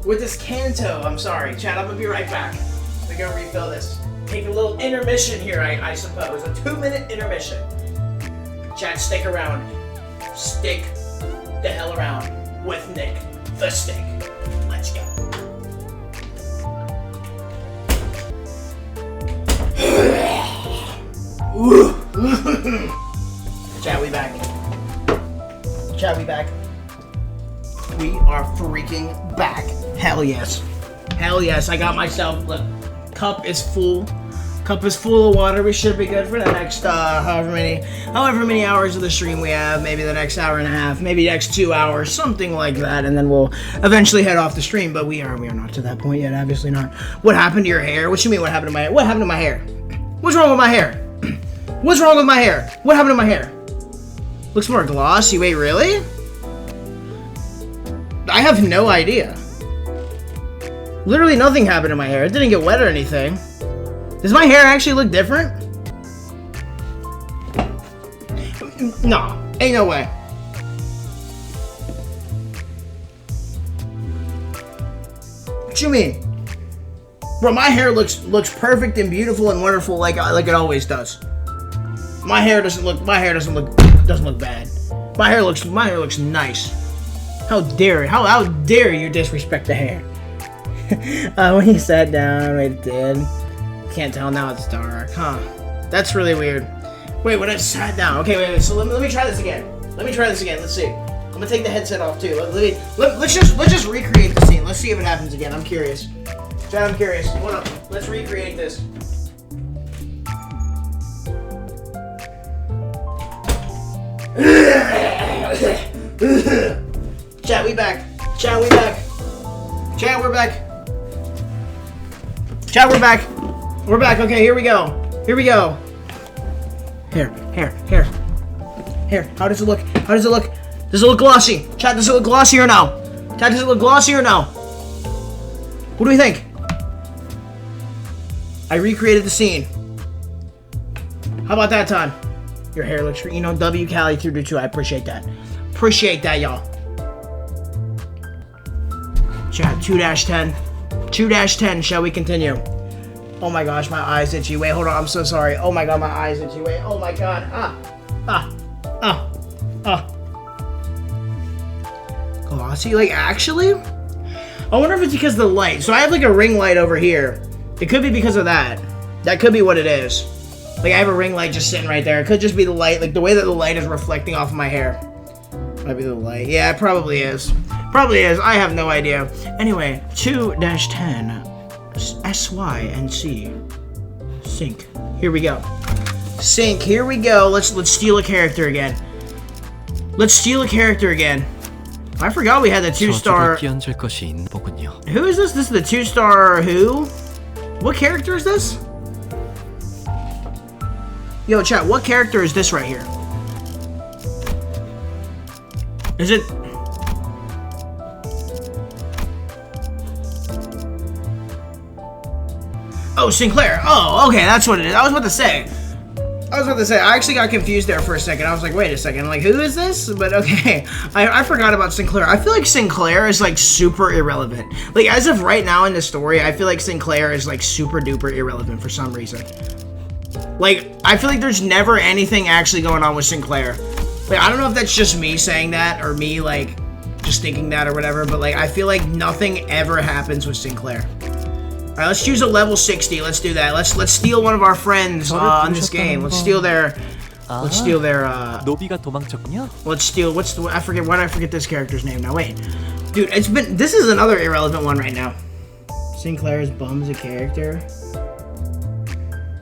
With this canto, I'm sorry. Chat, I'm gonna be right back. I'm gonna go refill this. Take a little intermission here, I suppose. A 2-minute intermission. Chat, stick around. Stick the hell around with Nick the Stick. Let's go. Chat, we back. we are freaking back. Hell yes. Hell yes. I got myself, look, cup is full. Cup is full of water. We should be good for the next however many hours of the stream we have. Maybe the next hour and a half, maybe the next 2 hours, something like that, and then we'll eventually head off the stream. But we are not to that point yet. Obviously not. What happened to your hair? What you mean? What happened to my hair? What happened to my hair? What's wrong with my hair? What's wrong with my hair? What happened to my hair? Looks more glossy. Wait, really? I have no idea. Literally nothing happened to my hair. It didn't get wet or anything. Does my hair actually look different? No, ain't no way. What you mean? Bro, my hair looks perfect and beautiful and wonderful like it always does. My hair doesn't look bad. My hair looks nice. How dare you disrespect the hair? When he sat down, it did. Can't tell now, it's dark, huh? That's really weird. Wait, when I sat down. Okay, wait. So let me try this again. Let's see. I'm gonna take the headset off too. Let's just recreate the scene. Let's see if it happens again. I'm curious. Chad, I'm curious. Hold up. Let's recreate this. Chat, we back. Chat, we're back. We're back. Okay, here we go. Hair. How does it look? Does it look glossy? Chat, does it look glossy or no? What do we think? I recreated the scene. How about that time? Your hair looks, W Cali 322. I appreciate that. Y'all. Chat, 2-10. 2-10, shall we continue? Oh my gosh, my eye's itchy. Wait, hold on, I'm so sorry. Oh my god, my eye's itchy. Wait, oh my god. Glossy, like, actually? I wonder if it's because of the light. So I have like a ring light over here. It could be because of that. That could be what it is. Like, I have a ring light just sitting right there. It could just be the light, like the way that the light is reflecting off of my hair. Might be the light. Yeah, it probably is. I have no idea. Anyway, 2-10. SYNC. Sync. Here we go. Let's steal a character again. I forgot we had the 2-star. Who is this? This is the 2-star who? What character is this? Yo, chat, what character is this right here? Is it? Oh, Sinclair. Oh, okay, that's what it is. I was about to say. I actually got confused there for a second. I was like, wait a second. Like, who is this? But okay. I forgot about Sinclair. I feel like Sinclair is, like, super irrelevant. Like, as of right now in the story, I feel like Sinclair is, like, super duper irrelevant for some reason. Like, I feel like there's never anything actually going on with Sinclair. Like, I don't know if that's just me saying that or me, like, just thinking that or whatever, but, like, I feel like nothing ever happens with Sinclair. Alright, let's choose a level 60. Let's do that. Let's steal one of our friends on this game. Let's steal their I forget, why did I forget this character's name now? Wait. Dude, this is another irrelevant one right now. Sinclair's bum's a character.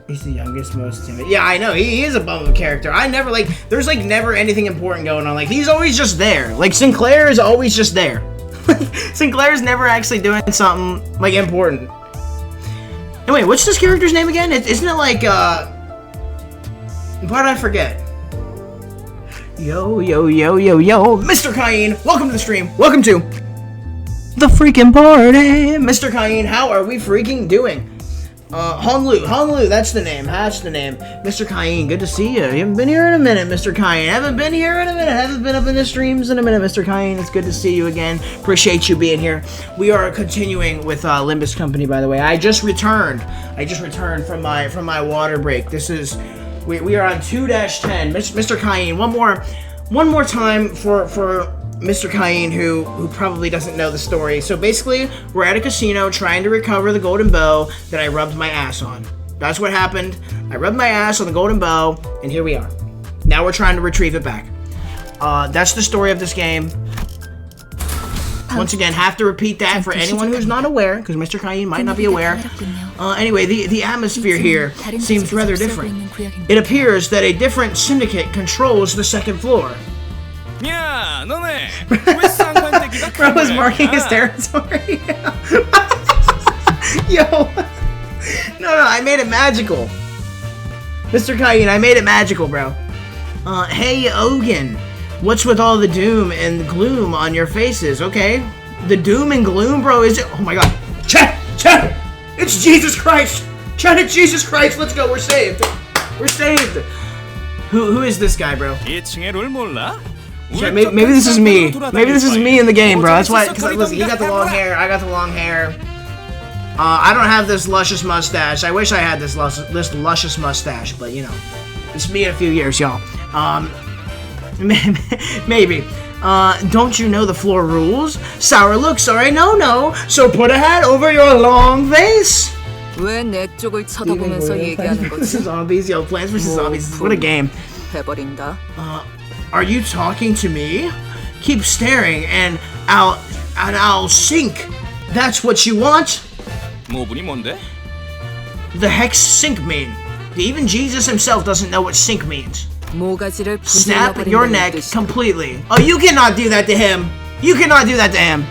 He's the youngest, most timid. Yeah, I know. He is a bum of a character. There's, like, never anything important going on. Like, he's always just there. Like, Sinclair is always just there. Sinclair's never actually doing something, like, important. And wait, what's this character's name again? Isn't it, like, why did I forget? Yo. Mr. Cayenne, welcome to the stream. Welcome to the freaking party. Mr. Cayenne, how are we freaking doing? Honglu, that's the name. Mr. Cayenne, good to see you. You haven't been here in a minute, Mr. Cayenne. Haven't been up in the streams in a minute, Mr. Cayenne. It's good to see you again. Appreciate you being here. We are continuing with Limbus Company, by the way. I just returned from my water break. We are on 2-10. Mr. Cayenne, one more time for Mr. Cayenne, who probably doesn't know the story. So basically, we're at a casino trying to recover the golden bow that I rubbed my ass on. That's what happened. I rubbed my ass on the golden bow, and here we are. Now we're trying to retrieve it back. That's the story of this game. Once again, have to repeat that for anyone who's not aware, because Mr. Cain might not be aware. Anyway, the atmosphere here seems rather different. It appears that a different syndicate controls the second floor. 야, 너네. Bro is marking his territory. Yo. No, I made it magical. Mr. Cain, I made it magical, bro. Hey, Ogan. What's with all the doom and gloom on your faces? Okay. The doom and gloom, bro, is it? Oh my god. Chat! It's Jesus Christ! Chat, it's Jesus Christ! Let's go, we're saved. We're saved. Who is this guy, bro? Chat, maybe this is me. Maybe this is me in the game, bro. That's why, because listen, he got the long hair, I got the long hair. I don't have this luscious mustache. I wish I had this luscious mustache, but you know, it's me in a few years, y'all. Maybe. Don't you know the floor rules? Sour look, sorry, no. So put a hat over your long face. 왜 내 쪽을 쳐다보면서 얘기하는 거지? Zombies, yo, Plants vs. Zombies. What a game. 해버린다. Are you talking to me? Keep staring and I'll sink. That's what you want? 뭐분이 뭔데? The heck's sink mean? Even Jesus himself doesn't know what sink means. 모가지를 Snap your neck completely. Oh, you cannot do that to him. You cannot do that to him.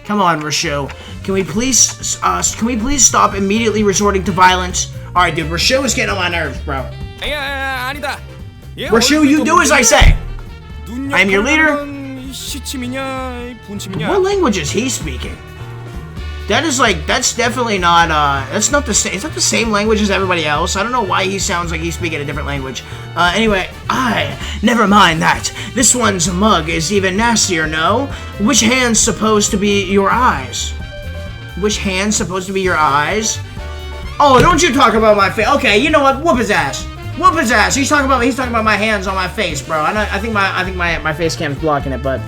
Come on, Rasho. Can we please stop immediately resorting to violence? All right, dude. Rasho is getting on my nerves, bro. 야, 아니다. Rasho, you do as I say. I am your leader. 시침이냐, 분침이냐? What language is he speaking? That's definitely not, that's not the same, is that the same language as everybody else? I don't know why he sounds like he's speaking a different language. Anyway, never mind that. This one's mug is even nastier, no? Which hand's supposed to be your eyes? Which hand's supposed to be your eyes? Oh, don't you talk about my face. Okay, you know what? Whoop his ass. Whoop his ass. He's talking about my hands on my face, bro. I think my face cam's blocking it, but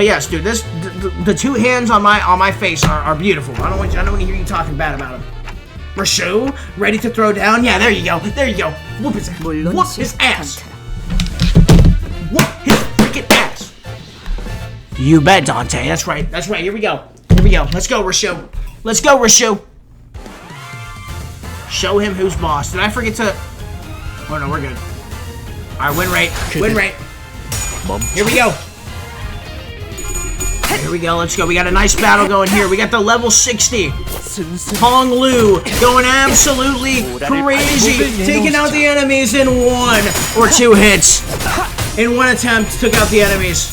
yes, dude, the two hands on my face are beautiful. I don't want to hear you talking bad about them. Rasho, ready to throw down? Yeah, there you go. Whoop his ass. Whoop his ass. Whoop his freaking ass. You bet, Dante. That's right. Here we go. Let's go, Rasho. Show him who's boss. Did I forget to? Oh no, we're good. All right, win rate. Here we go. Let's go. We got a nice battle going here. We got the level 60. Hong Lu going absolutely crazy. Taking out the enemies in 1 or 2 hits. In 1 attempt, took out the enemies.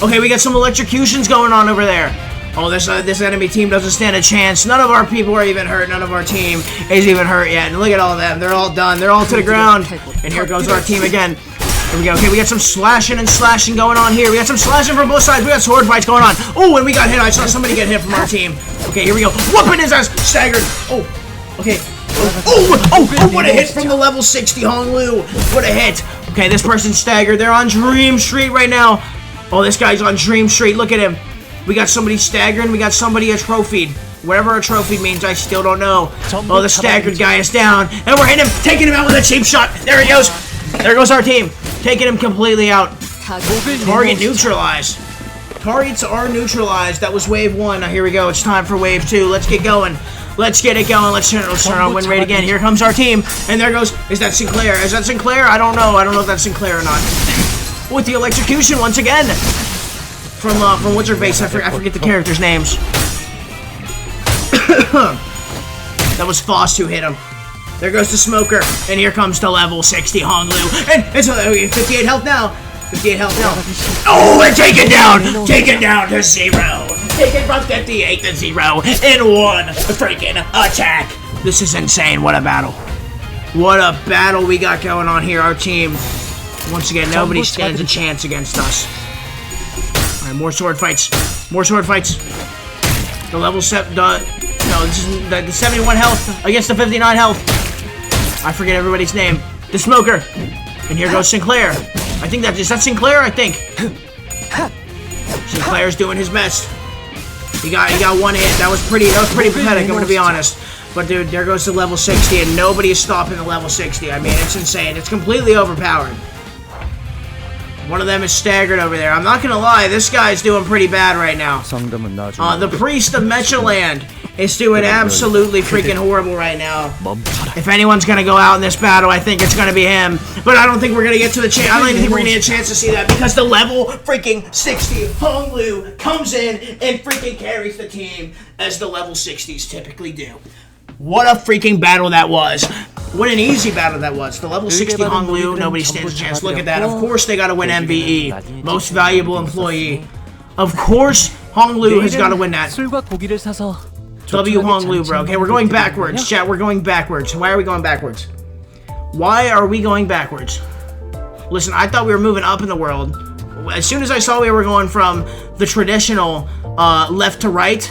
Okay, we got some electrocutions going on over there. Oh, this enemy team doesn't stand a chance. None of our people are even hurt. None of our team is even hurt yet. And look at all of them. They're all done. They're all to the ground. And here goes our team again. Here we go. Okay, we got some slashing going on here. We got some slashing from both sides. We got sword fights going on. Oh, and we got hit. I saw somebody get hit from our team. Okay, here we go. Whooping his ass. Staggered. Oh, okay. Oh, what a hit from the level 60 Hong Lu. What a hit. Okay, this person's staggered. They're on Dream Street right now. Oh, this guy's on Dream Street. Look at him. We got somebody staggering. We got somebody atrophied. Whatever atrophied means, I still don't know. Oh, the staggered guy is down. And we're hitting him. Taking him out with a cheap shot. There he goes. There goes our team. Taking him completely out. Target neutralized. Targets are neutralized. That was wave 1. Now here we go. It's time for wave 2. Let's get going. Let's get it going. Let's turn on win rate again. Here comes our team. And there goes. Is that Sinclair? I don't know. I don't know if that's Sinclair or not. With the electrocution once again. From what's her face? I forget the characters' names. That was Foss who hit him. There goes the smoker, and here comes the level 60 Hong Lu, and it's 58 health now. 58 health now. Oh, and take it down to 0. Take it from 58 to 0 in 1 freaking attack. This is insane. What a battle. What a battle we got going on here. Our team, once again, nobody stands a chance against us. All right, more sword fights. The level 7, this is the 71 health against the 59 health. I forget everybody's name. The smoker. And here goes Sinclair. I think is that Sinclair? I think. Sinclair's doing his best. He got 1 hit. That was pretty pathetic, I'm gonna be honest. But dude, there goes the level 60, and nobody is stopping the level 60. I mean, it's insane. It's completely overpowered. One of them is staggered over there. I'm not gonna lie, this guy's doing pretty bad right now. The priest of Mechaland is doing absolutely freaking horrible right now. If anyone's gonna go out in this battle, I think it's gonna be him. But I don't think we're gonna get to the chance. I don't even think we're gonna get a chance to see that because the level freaking 60 Hong Lu comes in and freaking carries the team as the level 60s typically do. What a freaking battle that was. What an easy battle that was. The level 60 Hong Lu, nobody stands a chance. Look at that. Of course they gotta win MVE. Most valuable employee. Of course Hong Lu has gotta win that. W Hong Lu, bro. Okay, we're going backwards. Chat, we're going backwards. Why are we going backwards? Why are we going backwards? Listen, I thought we were moving up in the world. As soon as I saw we were going from the traditional left to right,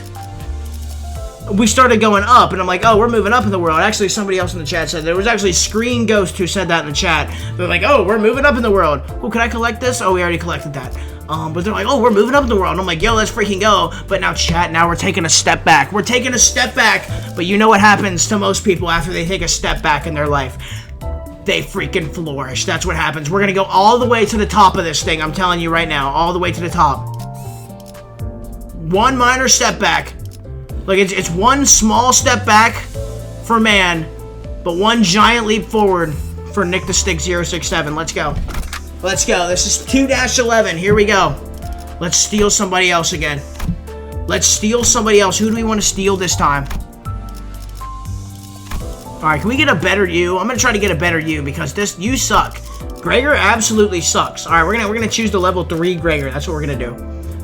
we started going up, and I'm like, oh, we're moving up in the world. Actually, somebody else in the chat said, there was actually Screen Ghost who said that in the chat. They're like, oh, we're moving up in the world. Oh, can I collect this? Oh, we already collected that. But they're like, oh, we're moving up in the world. And I'm like, yo, let's freaking go. But now, chat, now we're taking a step back. We're taking a step back. But you know what happens to most people after they take a step back in their life? They freaking flourish. That's what happens. We're going to go all the way to the top of this thing. I'm telling you right now, all the way to the top. One minor step back. Like, it's one small step back for man, but one giant leap forward for Nick the Stick 067. Let's go. Let's go. This is 2-11. Here we go. Let's steal somebody else again. Let's steal somebody else. Who do we want to steal this time? Alright, can we get a better you? I'm going to try to get a better you because you suck. Gregor absolutely sucks. Alright, we're gonna choose the level 3 Gregor. That's what we're going to do.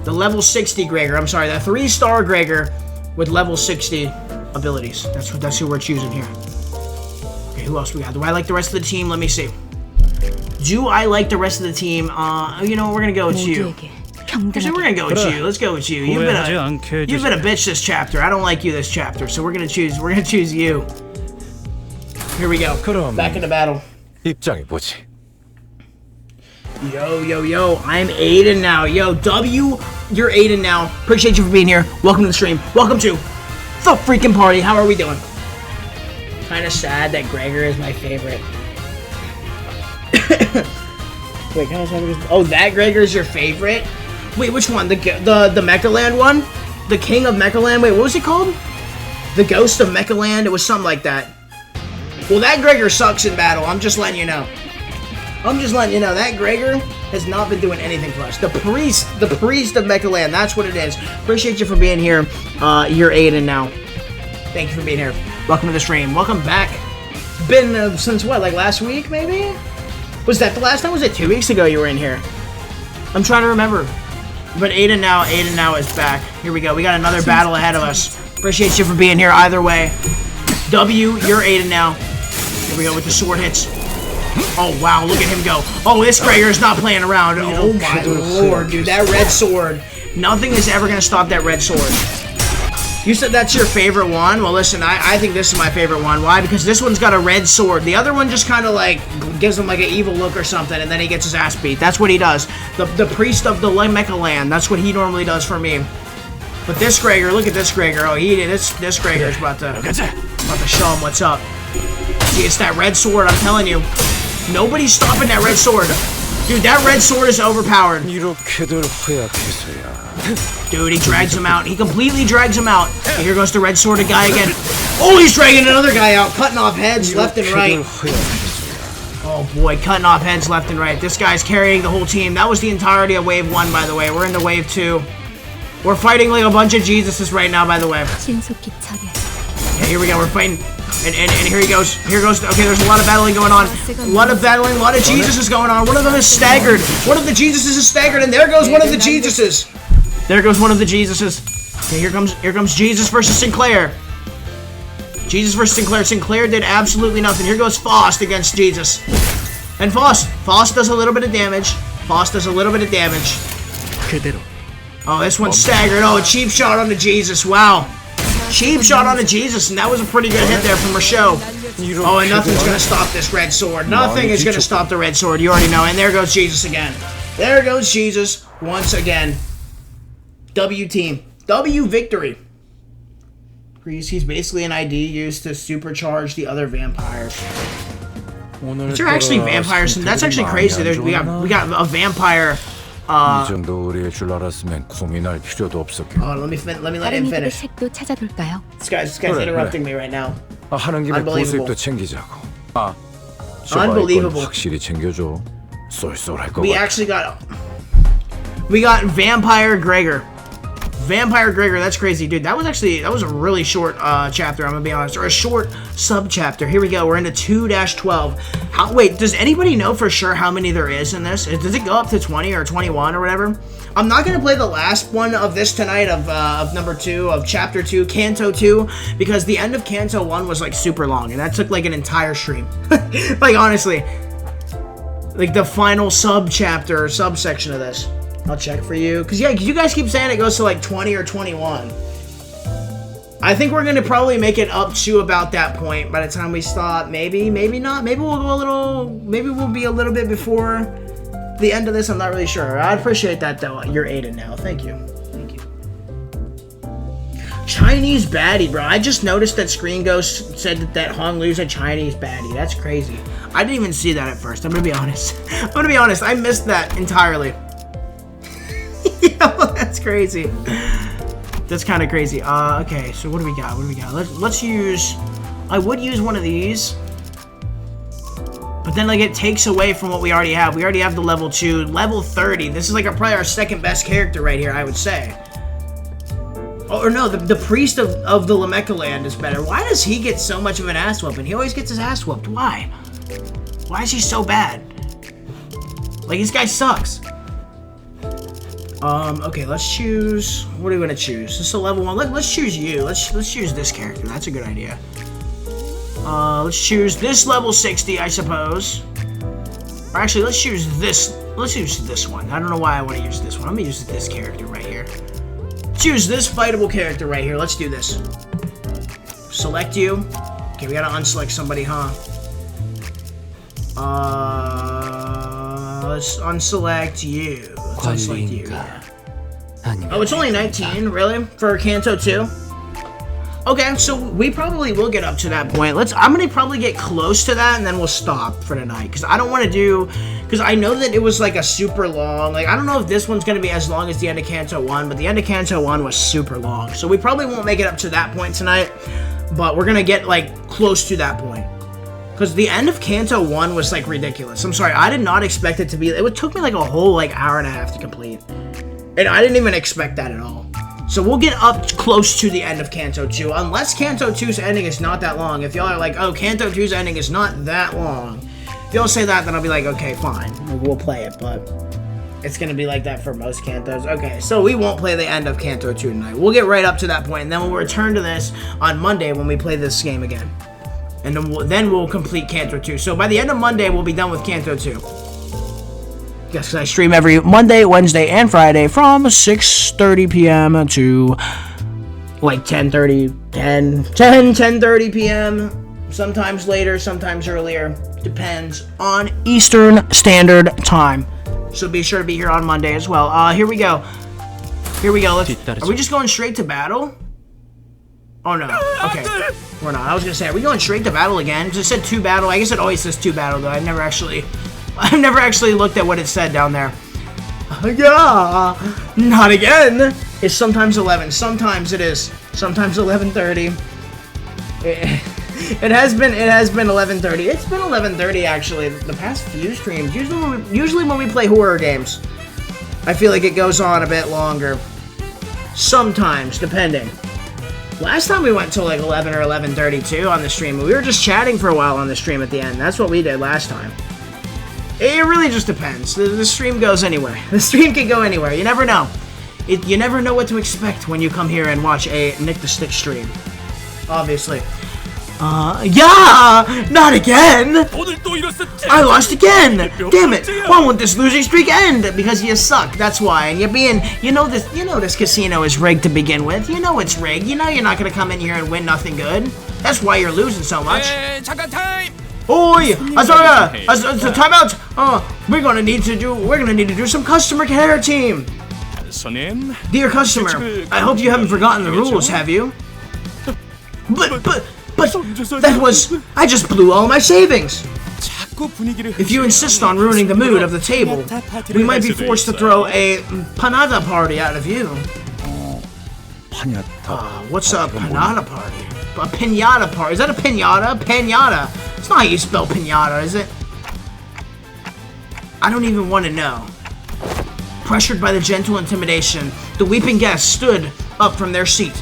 The level 60 Gregor. I'm sorry, that 3-star Gregor with level 60 abilities. That's who we're choosing here. Okay, who else we got? Do I like the rest of the team? Let me see. Do I like the rest of the team? You know what? We're gonna go with you. Actually, we're gonna go with you. Let's go with you. You've been a bitch this chapter. I don't like you this chapter, so we're gonna choose you. Here we go. Back into battle. 입장이 뭐지? Yo, I'm Aiden now. Yo, W, you're Aiden now. Appreciate you for being here. Welcome to the stream. Welcome to the freaking party. How are we doing? Kind of sad that Gregor is my favorite. Wait, kind of sad. Oh, that Gregor is your favorite? Wait, which one? The Mechaland one? The King of Mechaland? Wait, what was it called? The Ghost of Mechaland? It was something like that. Well, that Gregor sucks in battle. I'm just letting you know. That Gregor has not been doing anything for us. The priest of Mechaland, that's what it is. Appreciate you for being here. You're Aiden now. Thank you for being here. Welcome to the stream. Welcome back. Been since what, like last week, maybe? Was that the last time? Was it 2 weeks ago you were in here? I'm trying to remember. But Aiden now is back. Here we go. We got another battle ahead of us. Appreciate you for being here either way. W, you're Aiden now. Here we go with the sword hits. Oh, wow, look at him go. Oh, this Gregor is not playing around. Oh, my lord, dude, that red sword. Nothing is ever going to stop that red sword. You said that's your favorite one? Well, listen, I think this is my favorite one. Why? Because this one's got a red sword. The other one just kind of, like, gives him, like, an evil look or something, and then he gets his ass beat. That's what he does. The priest of the Mechaland, that's what he normally does for me. But this Gregor, look at this Gregor. Oh, this Gregor's about to show him what's up. See, it's that red sword, I'm telling you. Nobody's stopping that red sword. Dude, that red sword is overpowered. Dude, he drags him out. He completely drags him out. And here goes the red sworded guy again. Oh, he's dragging another guy out, cutting off heads left and right. Oh boy, cutting off heads left and right. This guy's carrying the whole team. That was the entirety of wave 1, by the way. We're in the wave 2. We're fighting like a bunch of Jesuses right now, by the way. Okay, here we go. We're fighting. And here he goes. Here goes. Okay, there's a lot of battling going on. A lot of battling. A lot of Jesuses going on. One of them is staggered. One of the Jesuses is staggered, and there goes one of the Jesuses. There goes one of the Jesuses. Okay, here comes Jesus versus Sinclair. Jesus versus Sinclair. Sinclair did absolutely nothing. Here goes Faust against Jesus. And Faust does a little bit of damage. Oh, this one's staggered. Oh, a cheap shot onto Jesus. Wow. Cheap shot onto Jesus, and that was a pretty good hit there from Rochelle. Oh, and nothing's going to stop this red sword. Nothing is going to stop the red sword. You already know. And there goes Jesus again. There goes Jesus once again. W team. W victory. He's basically an ID used to supercharge the other vampires. These are actually vampires. That's actually crazy. We got a vampire. 이 정도 의리의 줄 알았으면 고민할 필요도 없었겠고. Let me let him finish. 책도 찾아둘까요? This guy's interrupting me right now. 하는 김에 Unbelievable. 보습도 챙기자고. Unbelievable. 확실히 챙겨줘. 쏠쏠할 것 We 같아. actually got Vampire Gregor. Vampire Gregor, that's crazy, dude. That was a really short chapter, I'm gonna be honest, or a short sub-chapter. Here we go, we're into 2-12. Wait, does anybody know for sure how many there is in this? Does it go up to 20 or 21 or whatever? I'm not gonna play the last one of this tonight, of number 2, of chapter 2, Canto 2, because the end of Canto 1 was like super long, and that took like an entire stream. Like, honestly. Like the final sub-chapter, or subsection of this. I'll check for you. Because, yeah, you guys keep saying it goes to, like, 20 or 21. I think we're going to probably make it up to about that point by the time we stop. Maybe, maybe not. Maybe we'll go a little... Maybe we'll be a little bit before the end of this. I'm not really sure. I'd appreciate that, though. You're Aiden now. Thank you. Thank you. Chinese baddie, bro. I just noticed that Screen Ghost said that Hong Lu's a Chinese baddie. That's crazy. I didn't even see that at first. I'm going to be honest. I'm going to be honest. I missed that entirely. Yo, that's crazy. That's kind of crazy. Okay, so what do we got? Let's use... I would use one of these. But then, like, it takes away from what we already have. We already have the level 2. Level 30. This is, like, probably our second best character right here, I would say. Oh, or no, the priest of the Lamecca land is better. Why does he get so much of an ass whooping? He always gets his ass whooped. Why? Why is he so bad? Like, this guy sucks. Okay, let's choose... What are we gonna choose? This is a level 1. Let's choose you. Let's choose this character. That's a good idea. Let's choose this level 60, I suppose. Or actually, let's choose this. Let's use this one. I don't know why I want to use this one. I'm gonna use this character right here. Choose this fightable character right here. Let's do this. Select you. Okay, we gotta unselect somebody, huh? Let's unselect you. Let's unselect you. Oh, it's only 19, really? For Canto 2? Okay, so we probably will get up to that point. I'm gonna probably get close to that and then we'll stop for tonight. Because I don't want to do... Because I know that it was like a super long... Like, I don't know if this one's gonna be as long as the end of Canto 1, but the end of Canto 1 was super long. So we probably won't make it up to that point tonight. But we're gonna get, like, close to that point. Because the end of Canto 1 was, like, ridiculous. I'm sorry, I did not expect it to be... It took me, like, a whole, like, hour and a half to complete. And I didn't even expect that at all. So we'll get up close to the end of Canto 2. Unless Canto 2's ending is not that long. If y'all are like, oh, Canto 2's ending is not that long. If y'all say that, then I'll be like, okay, fine. We'll play it, but... It's gonna be like that for most Cantos. Okay, so we won't play the end of Canto 2 tonight. We'll get right up to that point, and then we'll return to this on Monday when we play this game again. And then we'll complete Canto 2. So by the end of Monday, we'll be done with Canto 2. Yes, because I stream every Monday, Wednesday, and Friday from 6:30 p.m. to like 10:30 p.m. Sometimes later, sometimes earlier. Depends on Eastern Standard Time. So be sure to be here on Monday as well. Here we go. Are we just going straight to battle? Oh no. Okay. We're not. I was gonna say, are we going straight to battle again? Because it said 2 battle. I guess it always says 2 battle though. I've never actually looked at what it said down there. Yeah. Not again. It's sometimes 11. Sometimes it is. Sometimes 11:30. It has been 11:30. It's been 11:30 actually. The past few streams. Usually when we play horror games, I feel like it goes on a bit longer. Sometimes, depending. Last time we went till like 11 or 11:32 on the stream. We were just chatting for a while on the stream at the end. That's what we did last time. It really just depends. The stream goes anywhere. The stream can go anywhere. You never know. You never know what to expect when you come here and watch a Nick the Stick stream. Obviously. Yeah! Not again! I lost again! Damn it! Why won't this losing streak end? Because you suck, that's why. And you know this casino is rigged to begin with. You know it's rigged. You know you're not gonna come in here and win nothing good. That's why you're losing so much. Oi! Time out! We're gonna need to do some customer care team. Dear customer, I hope you haven't forgotten the rules, have you? But I just blew all my savings. 자꾸 분위기를 If you insist on ruining the mood of the table, we might be forced to throw a panada party out of you. 파냐타. What's a panada party? A pinata party? Is that a pinata? Pinata. It's not how you spell pinata, is it? I don't even want to know. Pressured by the gentle intimidation, the weeping guests stood up from their seat.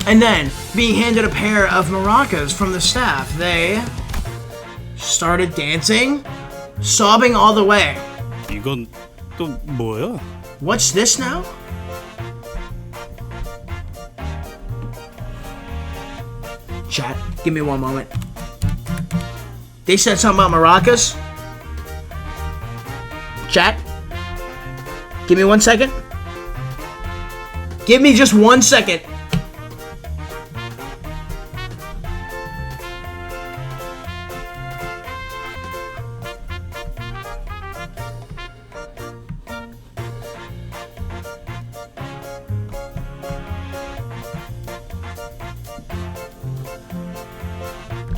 And then, being handed a pair of maracas from the staff, they started dancing, sobbing all the way. 이건 또 뭐야? What's this now? Chat, give me one moment. They said something about maracas? Chat, give me 1 second. Give me just 1 second.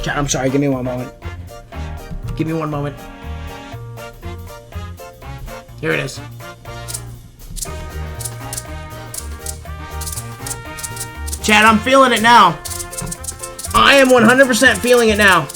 Chat, I'm sorry, give me 1 moment. Give me 1 moment. Here it is. Chat, I'm feeling it now. I am 100% feeling it now.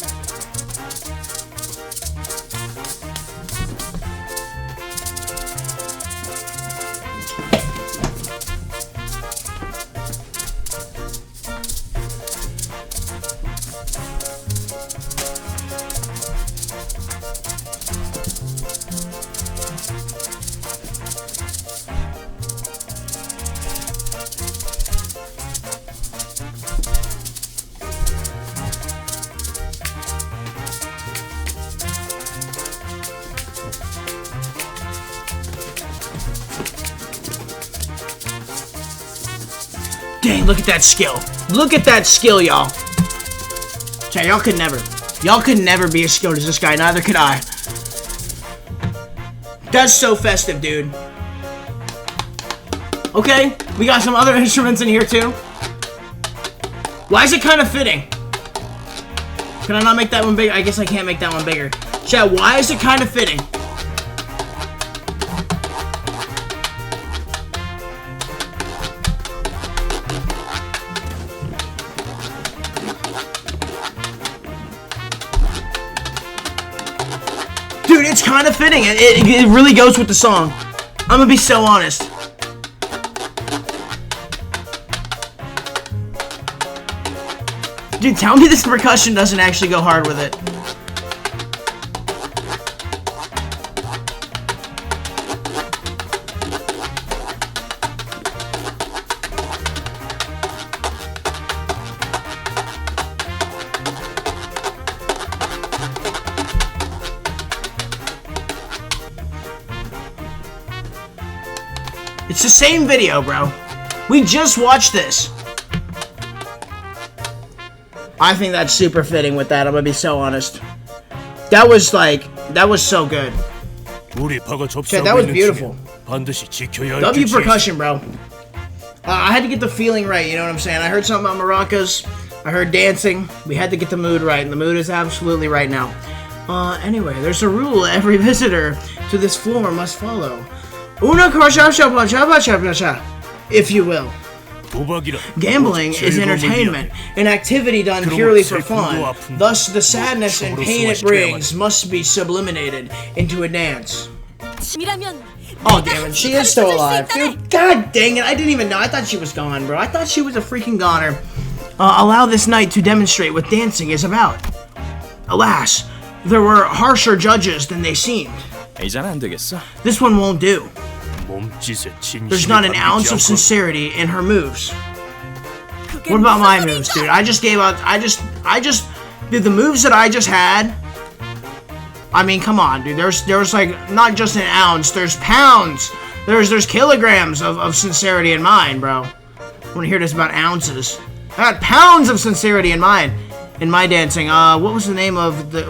Dang, look at that skill. Look at that skill, y'all. Chat, y'all could never be as skilled as this guy, neither could I. That's so festive, dude. Okay, we got some other instruments in here too. Why is it kind of fitting? Can I not make that one bigger? I guess I can't make that one bigger. Chat, why is it kind of fitting? Dude, it's kind of fitting. It really goes with the song. I'm gonna be so honest. Dude, tell me this percussion doesn't actually go hard with it. It's the same video, bro. We just watched this. I think that's super fitting with that. I'm gonna be so honest. That was so good. Shit, that was beautiful. W percussion, bro. I had to get the feeling right, you know what I'm saying? I heard something about maracas. I heard dancing. We had to get the mood right, and the mood is absolutely right now. Anyway, there's a rule every visitor to this floor must follow. If you will. Gambling is entertainment, an activity done purely for fun. Thus, the sadness and pain it brings must be sublimated into a dance. Oh, damn it, she is still alive. Dude, god dang it, I didn't even know. I thought she was gone, bro. I thought she was a freaking goner. Allow this night to demonstrate what dancing is about. Alas, there were harsher judges than they seemed. This one won't do. There's not an ounce of sincerity in her moves. What about my moves, dude? I just gave out. Dude, the moves that I just had. I mean, come on, dude. There's like not just an ounce. There's pounds. There's kilograms of sincerity in mine, bro. I want to hear this about ounces. I got pounds of sincerity in mine, in my dancing. What was the name of the?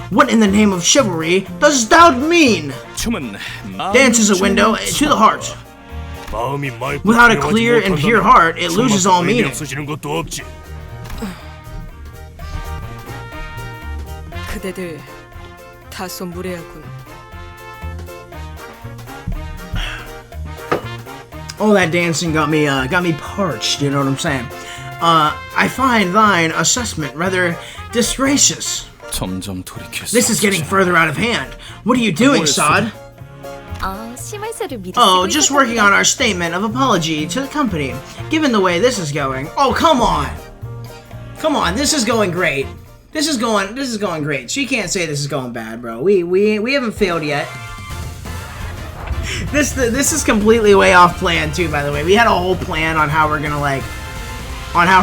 What in the name of chivalry does thou mean? Dance is a window to the heart. Without a clear and pure heart, it loses all meaning. 다소 무례하군. All that dancing got me parched, you know what I'm saying? I find thine assessment rather disgracious. 점점 돌이킬 수 This is getting further out of hand. What are you doing, Sod? Oh, just working on our statement of apology to the company. Given the way this is going. Oh, come on! Come on, this is going great. This is going great. So you can't say this is going bad, bro. We haven't failed yet. This is completely way off plan too, by the way. We had a whole plan on how we're gonna like on how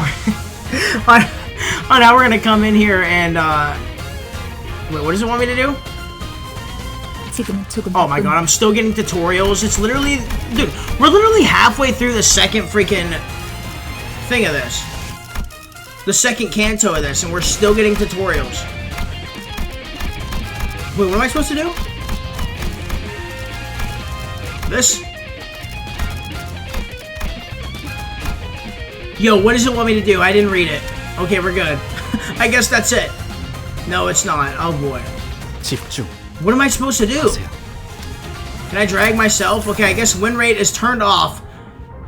on how we're gonna come in here and wait, what does it want me to do? Oh my god, I'm still getting tutorials. It's literally, dude, we're literally halfway through the second freaking thing of this. The second canto of this, and we're still getting tutorials. Wait, what am I supposed to do? This? Yo, what does it want me to do? I didn't read it. Okay, we're good. I guess that's it. No, it's not. Oh boy. What am I supposed to do? Can I drag myself? Okay, I guess win rate is turned off.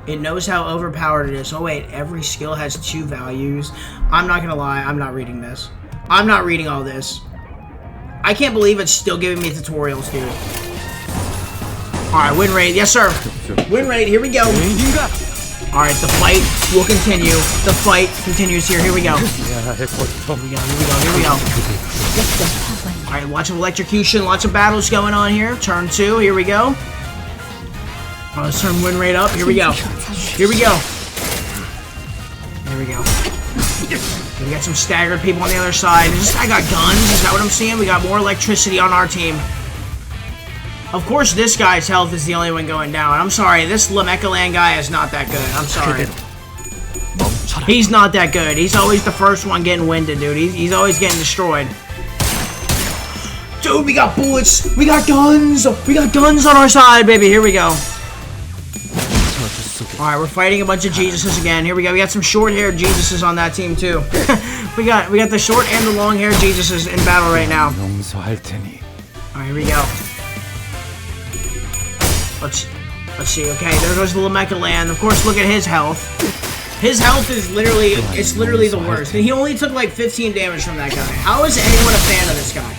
It knows how overpowered it is. Oh wait, every skill has 2 values. I'm not gonna lie, I'm not reading this. I'm not reading all this. I can't believe it's still giving me tutorials, dude. Alright, win rate. Yes, sir. Win rate. Here we go. Alright, the fight will continue. The fight continues here. Here we go. Here we go. Alright, lots of electrocution. Lots of battles going on here. Turn 2. Here we go. Let's turn win rate up. Here we go. Here we go. Here we go. We got some staggered people on the other side. I got guns. Is that what I'm seeing? We got more electricity on our team. Of course, this guy's health is the only one going down. I'm sorry, this Lamekaland guy is not that good. I'm sorry. He's not that good. He's always the first one getting winded, dude. He's always getting destroyed. Dude, we got bullets. We got guns. We got guns on our side, baby. Here we go. Alright, we're fighting a bunch of Jesuses again. Here we go. We got some short-haired Jesuses on that team, too. we got the short and the long-haired Jesuses in battle right now. Alright, here we go. Let's see. Okay, there goes the Lamekaland. Of course, look at his health. His health is literally the worst. And he only took like 15 damage from that guy. How is anyone a fan of this guy?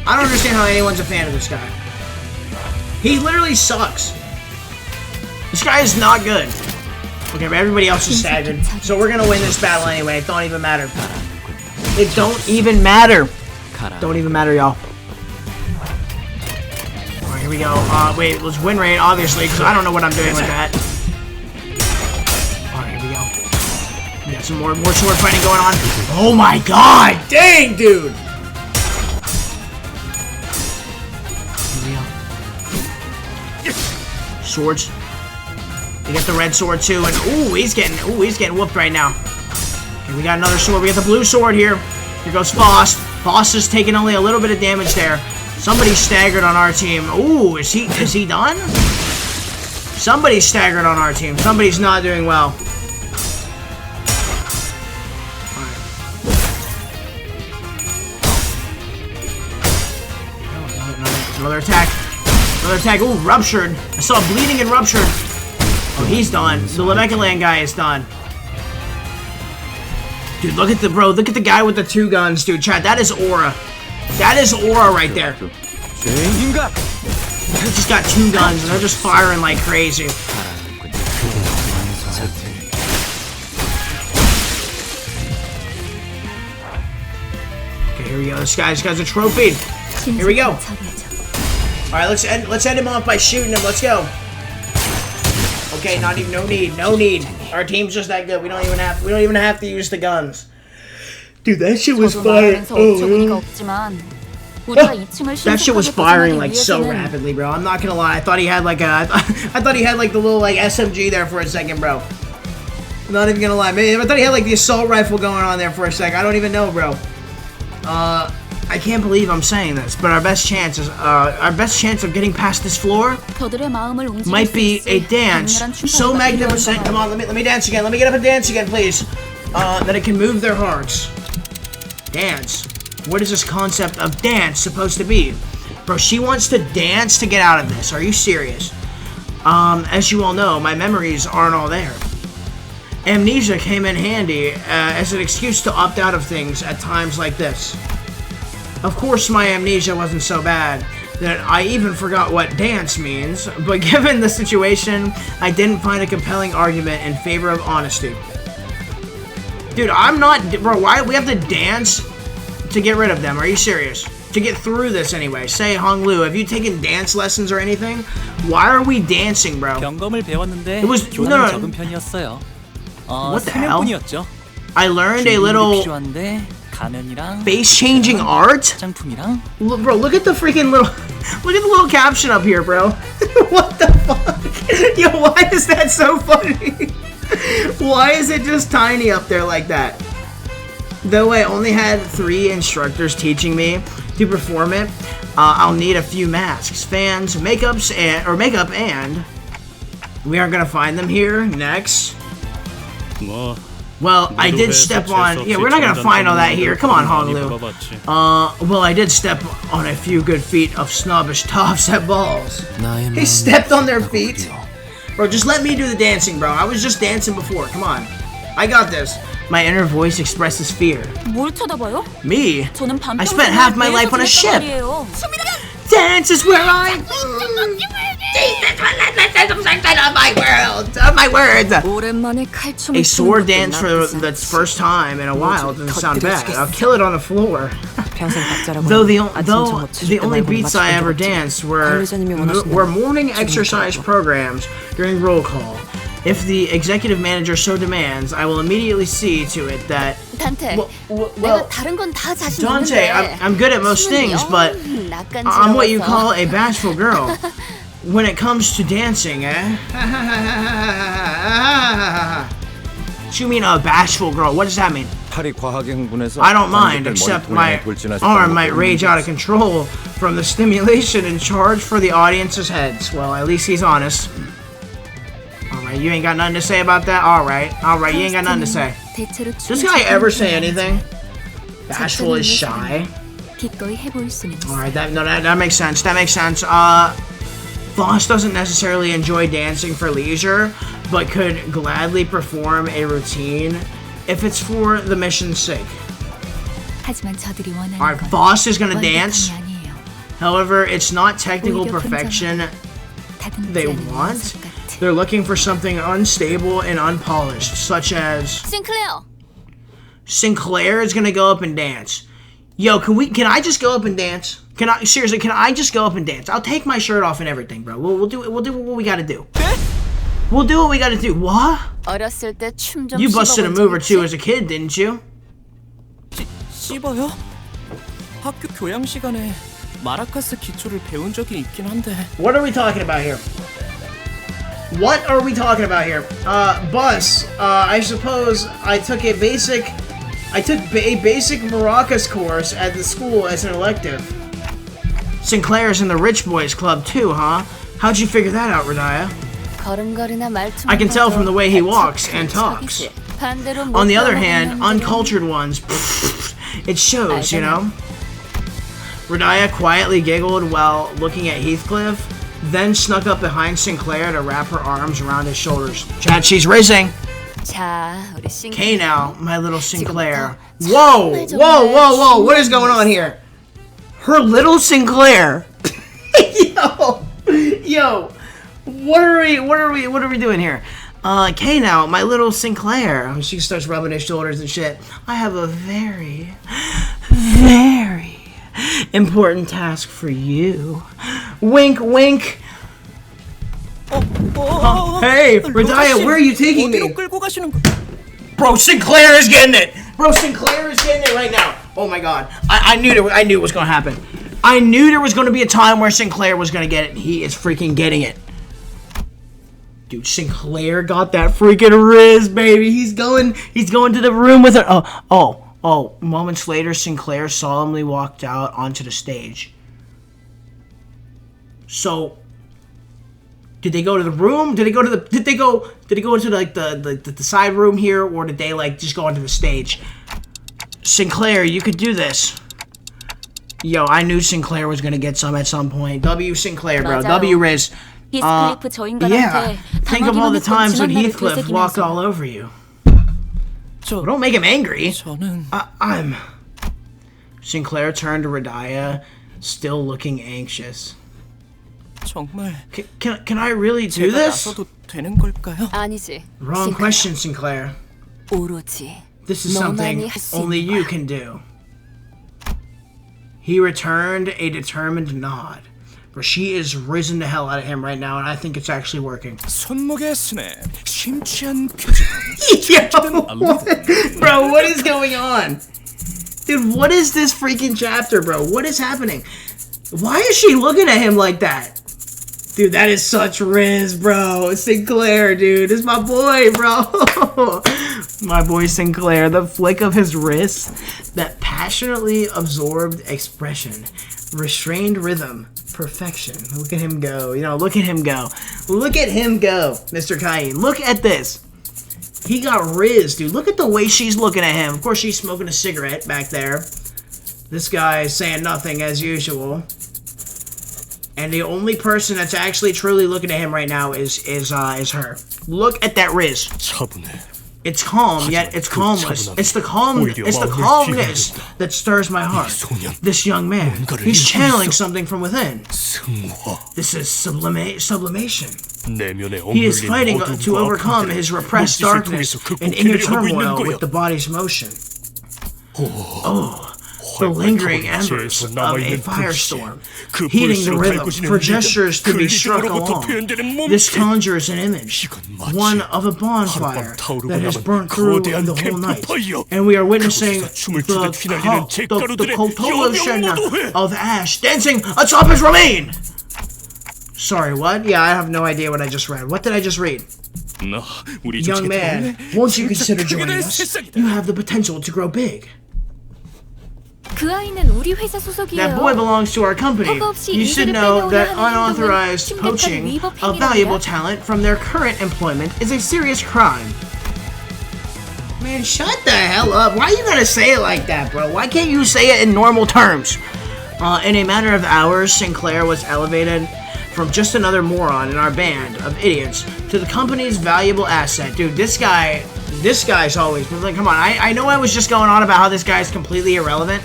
I don't understand how anyone's a fan of this guy. He literally sucks. This guy is not good. Okay, but everybody else is staggered. So we're gonna win this battle anyway. It don't even matter. It don't even matter. Don't even matter, y'all. Alright, here we go. Wait, let's win rate, obviously, because I don't know what I'm doing with that. Alright, here we go. We got some more sword fighting going on. Oh my god! Dang, dude! Here we go. Swords. We got the red sword too, and ooh, he's getting whooped right now. Okay, we got another sword. We got the blue sword here. Here goes Faust. Faust is taking only a little bit of damage there. Somebody's staggered on our team. Ooh, is he done? Somebody's staggered on our team. Somebody's not doing well. Alright. Another attack. Another attack. Ooh, ruptured. I saw bleeding and ruptured. Oh, he's done. The Lamekaland guy is done. Dude, look at the guy with the 2 guns, dude. Chat, that is aura. That is aura right there. He just got 2 guns and they're just firing like crazy. Okay, here we go. This guy's a trophy. Here we go. Alright, let's end him off by shooting him. Let's go. Okay, no need. Our team's just that good. We don't even have to use the guns. Dude, that shit was firing. That shit was firing like so rapidly, bro. I'm not gonna lie. I thought he had like the little like SMG there for a second, bro. I'm not even gonna lie. Maybe I thought he had like the assault rifle going on there for a second. I don't even know, bro. I can't believe I'm saying this, but our best chance of getting past this floor might be a dance so magnificent. Come on, let me dance again. Let me get up and dance again, please. That it can move their hearts. Dance. What is this concept of dance supposed to be? Bro, she wants to dance to get out of this. Are you serious? As you all know, my memories aren't all there. Amnesia came in handy as an excuse to opt out of things at times like this. Of course, my amnesia wasn't so bad that I even forgot what dance means, but given the situation, I didn't find a compelling argument in favor of honesty. Dude, I'm not... Bro, why do we have to dance to get rid of them? Are you serious? To get through this anyway. Say, Hong Lu, have you taken dance lessons or anything? Why are we dancing, bro? 경검을 배웠는데 It was... 교단은 적은 편이었어요. What the hell? 3년뿐이었죠. I learned a little 필요한데 가면이랑 face-changing art? 장품이랑 Bro, look at the freaking little... Look at the little caption up here, bro. What the fuck? Yo, why is that so funny? Why is it just tiny up there like that? Though I only had 3 instructors teaching me to perform it, I'll need a few masks, fans, makeup, and we aren't gonna find them here. Next. 뭐 Well, I did step on... Yeah, we're not gonna find all that here. Come on, Honglu. Well, I did step on a few good feet of snobbish tops at balls. He stepped on their feet? Bro, just let me do the dancing, bro. I was just dancing before. Come on. I got this. My inner voice expresses fear. 뭘 쳐다봐요? Me? 저는 I spent half my life on a ship. Dance is where I... my world, of my words. 오랜만에 칼춤을 A sword dance for the first time in a while doesn't sound bad. I'll kill it on the floor. Though the only beats I ever danced were morning exercise programs during roll call. If the executive manager so demands, I will immediately see to it that... Dante, well, 다른 건 다 자신 Dante, I'm good at most things, but I'm what you call a bashful girl. When it comes to dancing, eh? What you mean a bashful girl? What does that mean? I don't mind, except my arm might rage out of control from the stimulation and charge for the audience's heads. Well, at least he's honest. Alright, you ain't got nothing to say about that? Alright, you ain't got nothing to say. Does this guy ever say anything? Bashful is shy. Alright, that makes sense. That makes sense. Voss doesn't necessarily enjoy dancing for leisure, but could gladly perform a routine if it's for the mission's sake. Alright, Voss is gonna dance. However, it's not technical perfection they want. They're looking for something unstable and unpolished, such as... Sinclair is gonna go up and dance. Yo, can I just go up and dance? Seriously, can I just go up and dance? I'll take my shirt off and everything, bro. We'll do what we gotta do. We'll do what we gotta do. What? You busted a move or two as a kid, didn't you? 씹어요? 학교 교양 시간에 마라카스 기초를 배운 적이 있긴 한데. What are we talking about here? What are we talking about here? Bus. I suppose I took a basic maracas course at the school as an elective. Sinclair's in the Rich Boys Club too, huh? How'd you figure that out, Radaya? I can tell from the way he walks and talks. On the other hand, uncultured ones, it shows, you know? Radaya quietly giggled while looking at Heathcliff, then snuck up behind Sinclair to wrap her arms around his shoulders. Chat, she's racing. Okay now, my little Sinclair. Whoa, whoa, whoa, whoa, what is going on here? Her little Sinclair. Yo, what are we doing here? Okay now, my little Sinclair. She starts rubbing his shoulders and shit. I have a very, very important task for you. Wink, wink. Hey, Radaya, where are you taking me? Bro, Sinclair is getting it. Bro, Sinclair is getting it right now. Oh my god, I knew it was gonna happen. I knew there was gonna be a time where Sinclair was gonna get it. He is freaking getting it. Dude, Sinclair got that freaking Riz, baby. He's going to the room with her. Oh. Moments later, Sinclair solemnly walked out onto the stage. So, did they go to the room? Did they go into like the side room here, or did they like just go onto the stage? Sinclair, you could do this. Yo, I knew Sinclair was gonna get some at some point. W Sinclair, bro. 맞아요. W Riz. 히스클리프 저 Yeah. 인간한테 Think of all the 당하기만 했던 times when 지난 날을 Heathcliff walked all 되새기면서 over you. 저 Don't make him angry. 저는 I'm. Sinclair turned to Radiah, still looking anxious. 정말 Can I really do 제가 this? 나서도 되는 걸까요? 아니지. Wrong question, Sinclair. 오로지 This is 너만이 something 할 수 only 있는 you 거야. can do. He returned a determined nod. For she is risen the hell out of him right now, and I think it's actually working. 손목에 스냅 심취한 표정. Bro, what is going on? Dude, what is this freaking chapter, bro? What is happening? Why is she looking at him like that? Dude, that is such Riz, bro. Sinclair, dude. It's my boy, bro. My boy Sinclair. The flick of his wrist. That passionately absorbed expression. Restrained rhythm. Perfection. Look at him go. You know, look at him go. Look at him go, Mr. Cain. Look at this. He got Riz, dude. Look at the way she's looking at him. Of course, she's smoking a cigarette back there. This guy is saying nothing as usual. And the only person that's actually truly looking at him right now is her. Look at that Riz. 차분해. It's calm, yet it's calmless. It's the calmness that stirs my heart. This young man, he's channeling something from within. This is sublimation. He is fighting to overcome his repressed darkness and inner turmoil with the body's motion. Oh, the lingering embers of a firestorm, heating the rhythm for gestures to be struck along. This conjures an image, one of a bonfire that has burnt through the whole night, and we are witnessing the coalition of ash dancing atop his remain. Sorry, what? Yeah, I have no idea what I just read. What did I just read? 너 우리 Young man, won't you consider joining us? You have the potential to grow big. 그 아이는 우리 회사 소속이에요. That boy belongs to our company. You should know that unauthorized poaching of valuable talent from their current employment is a serious crime. Man, shut the hell up. Why you gotta say it like that, bro? Why can't you say it in normal terms? In a matter of hours, Sinclair was elevated from just another moron in our band of idiots to the company's valuable asset. Dude, this guy's always, like, come on, I know I was just going on about how this guy's completely irrelevant.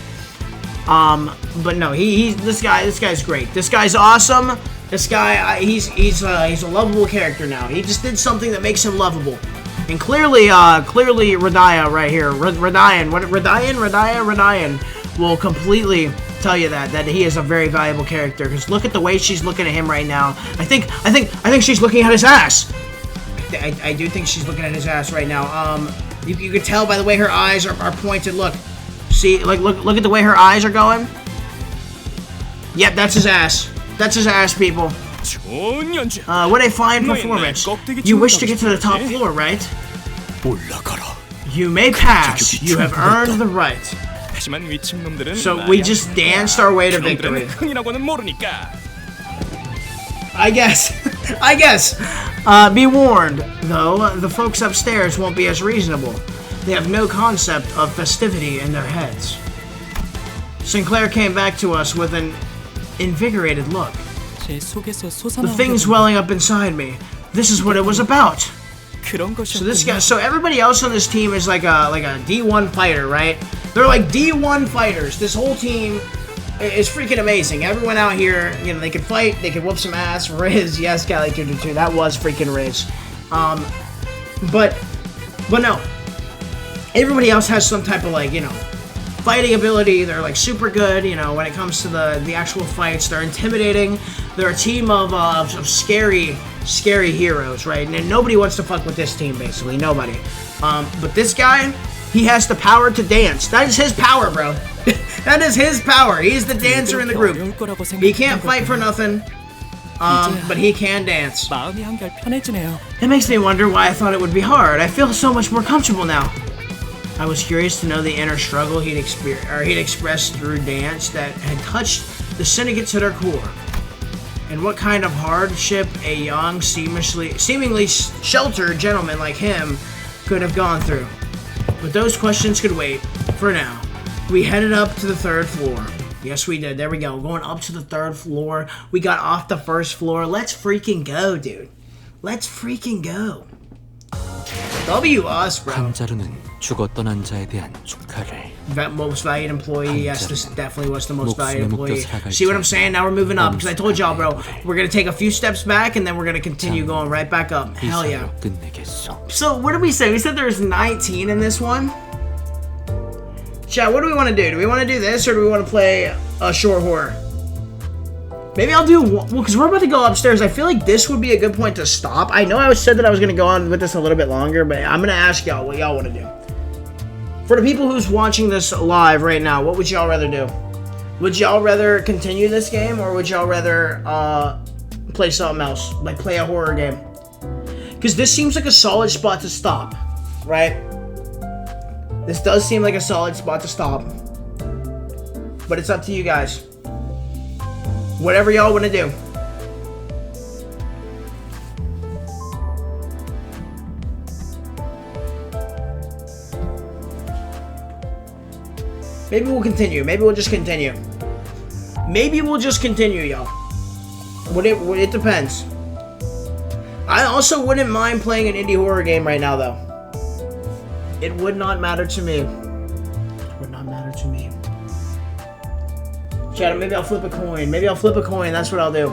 But no, this guy's great. This guy's awesome. This guy, he's a lovable character now. He just did something that makes him lovable. And clearly Radiah right here, Radiah will completely tell you that he is a very valuable character. Because look at the way she's looking at him right now. I think she's looking at his ass. I do think she's looking at his ass right now. You can tell by the way her eyes are pointed. Look. See, like, look at the way her eyes are going. Yep, that's his ass. That's his ass, people. 좋은 연주. What a fine performance. You wish to get to the top floor, right? You may pass. You have earned the right. 하지만 위층 놈들은 So we just danced our way to victory. 흥이라고는 모르니까. I guess. Be warned, though, the folks upstairs won't be as reasonable. They have no concept of festivity in their heads. Sinclair came back to us with an invigorated look. 제 속에서 The things welling up inside me. This is what it was about. 그런 것이. So everybody else on this team is like a D1 fighter, right? They're like D1 fighters. This whole team is freaking amazing. Everyone out here, you know, they can fight, they can whoop some ass. Riz, yes, Cali 222, that was freaking Riz. But no. Everybody else has some type of, like, you know, fighting ability. They're like super good, you know, when it comes to the actual fights. They're intimidating. They're a team of scary heroes, right? And nobody wants to fuck with this team, basically. Nobody. But this guy, he has the power to dance. That is his power, bro. That is his power. He's the dancer in the group. He can't fight for nothing. But he can dance. 마음이 한결 편해지네요. It makes me wonder why I thought it would be hard. I feel so much more comfortable now. I was curious to know the inner struggle he'd expressed through dance that had touched the syndicate to their core, and what kind of hardship a young, seemingly sheltered gentleman like him could have gone through. But those questions could wait. For now, we headed up to the third floor. Yes, we did. There we go. Going up to the 3rd floor. We got off the 1st floor. Let's freaking go, dude. Let's freaking go. W us, bro. 한자루는 죽어 떠난 자에 대한 축하를. Most valued employee. Yes, this definitely was the most valued employee. See what I'm saying? Now we're moving up because I told y'all, bro, we're gonna take a few steps back and then we're gonna continue going right back up. Hell yeah. So what did we say? We said there's 19 in this one. Chat, what do we want to do? Do we want to do this or do we want to play a short horror? Maybe I'll do one, well, because we're about to go upstairs. I feel like this would be a good point to stop. I know I said that I was going to go on with this a little bit longer, but I'm going to ask y'all what y'all want to do. For the people who's watching this live right now, what would y'all rather do? Would y'all rather continue this game or would y'all rather play something else? Like play a horror game? Because this seems like a solid spot to stop, right? This does seem like a solid spot to stop. But it's up to you guys. Whatever y'all want to do. Maybe we'll continue. Maybe we'll just continue. Maybe we'll just continue, y'all. It depends. I also wouldn't mind playing an indie horror game right now, though. It would not matter to me. It would not matter to me. Chat, maybe I'll flip a coin. Maybe I'll flip a coin. That's what I'll do.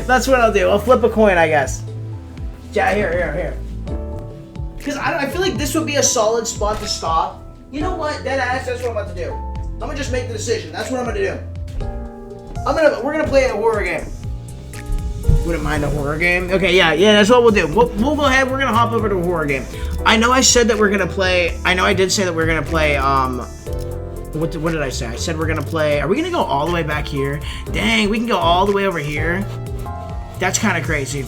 That's what I'll do. I'll flip a coin, I guess. Chat, here. Because I feel like this would be a solid spot to stop. You know what? Deadass, that's what I'm about to do. I'm going to just make the decision. That's what I'm going to do. We're going to play a horror game. Wouldn't mind a horror game. Okay, yeah, that's what we'll do. We'll go ahead. We're gonna hop over to a horror game. I know I said that we're gonna play. I know I did say that we're gonna play. What did I say? I said we're gonna play. Are we gonna go all the way back here? Dang, we can go all the way over here. That's kind of crazy.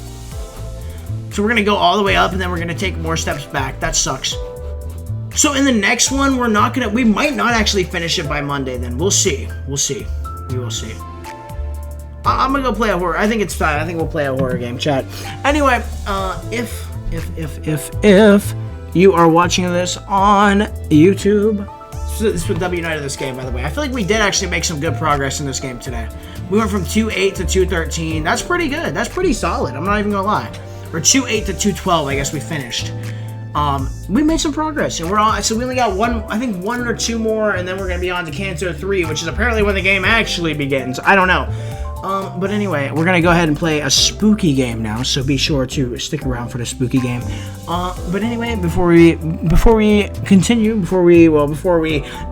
So we're gonna go all the way up, and then we're gonna take more steps back. That sucks. So in the next one, we might not actually finish it by Monday. Then we'll see. We will see. I'm gonna go play a horror. I think it's fine. I think we'll play a horror game, chat. Anyway, if you are watching this on YouTube, this was W night of this game, by the way. I feel like we did actually make some good progress in this game today. We went from 2-8 to 2-13. That's pretty good. That's pretty solid. I'm not even gonna lie. Or 2-8 to 2-12. I guess we finished. We made some progress, and so we only got one or two more, and then we're gonna be on to Canto 3, which is apparently when the game actually begins. I don't know. But anyway, we're gonna go ahead and play a spooky game now, so be sure to stick around for the spooky game. But anyway, before we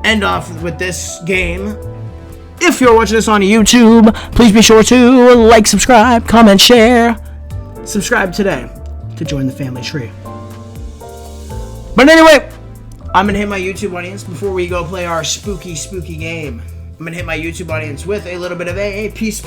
end off with this game, if you're watching this on YouTube, please be sure to like, subscribe, comment, share. Subscribe today to join the family tree. But anyway, I'm gonna hit my YouTube audience before we go play our spooky game. I'm gonna hit my YouTube audience with a little bit of a peace.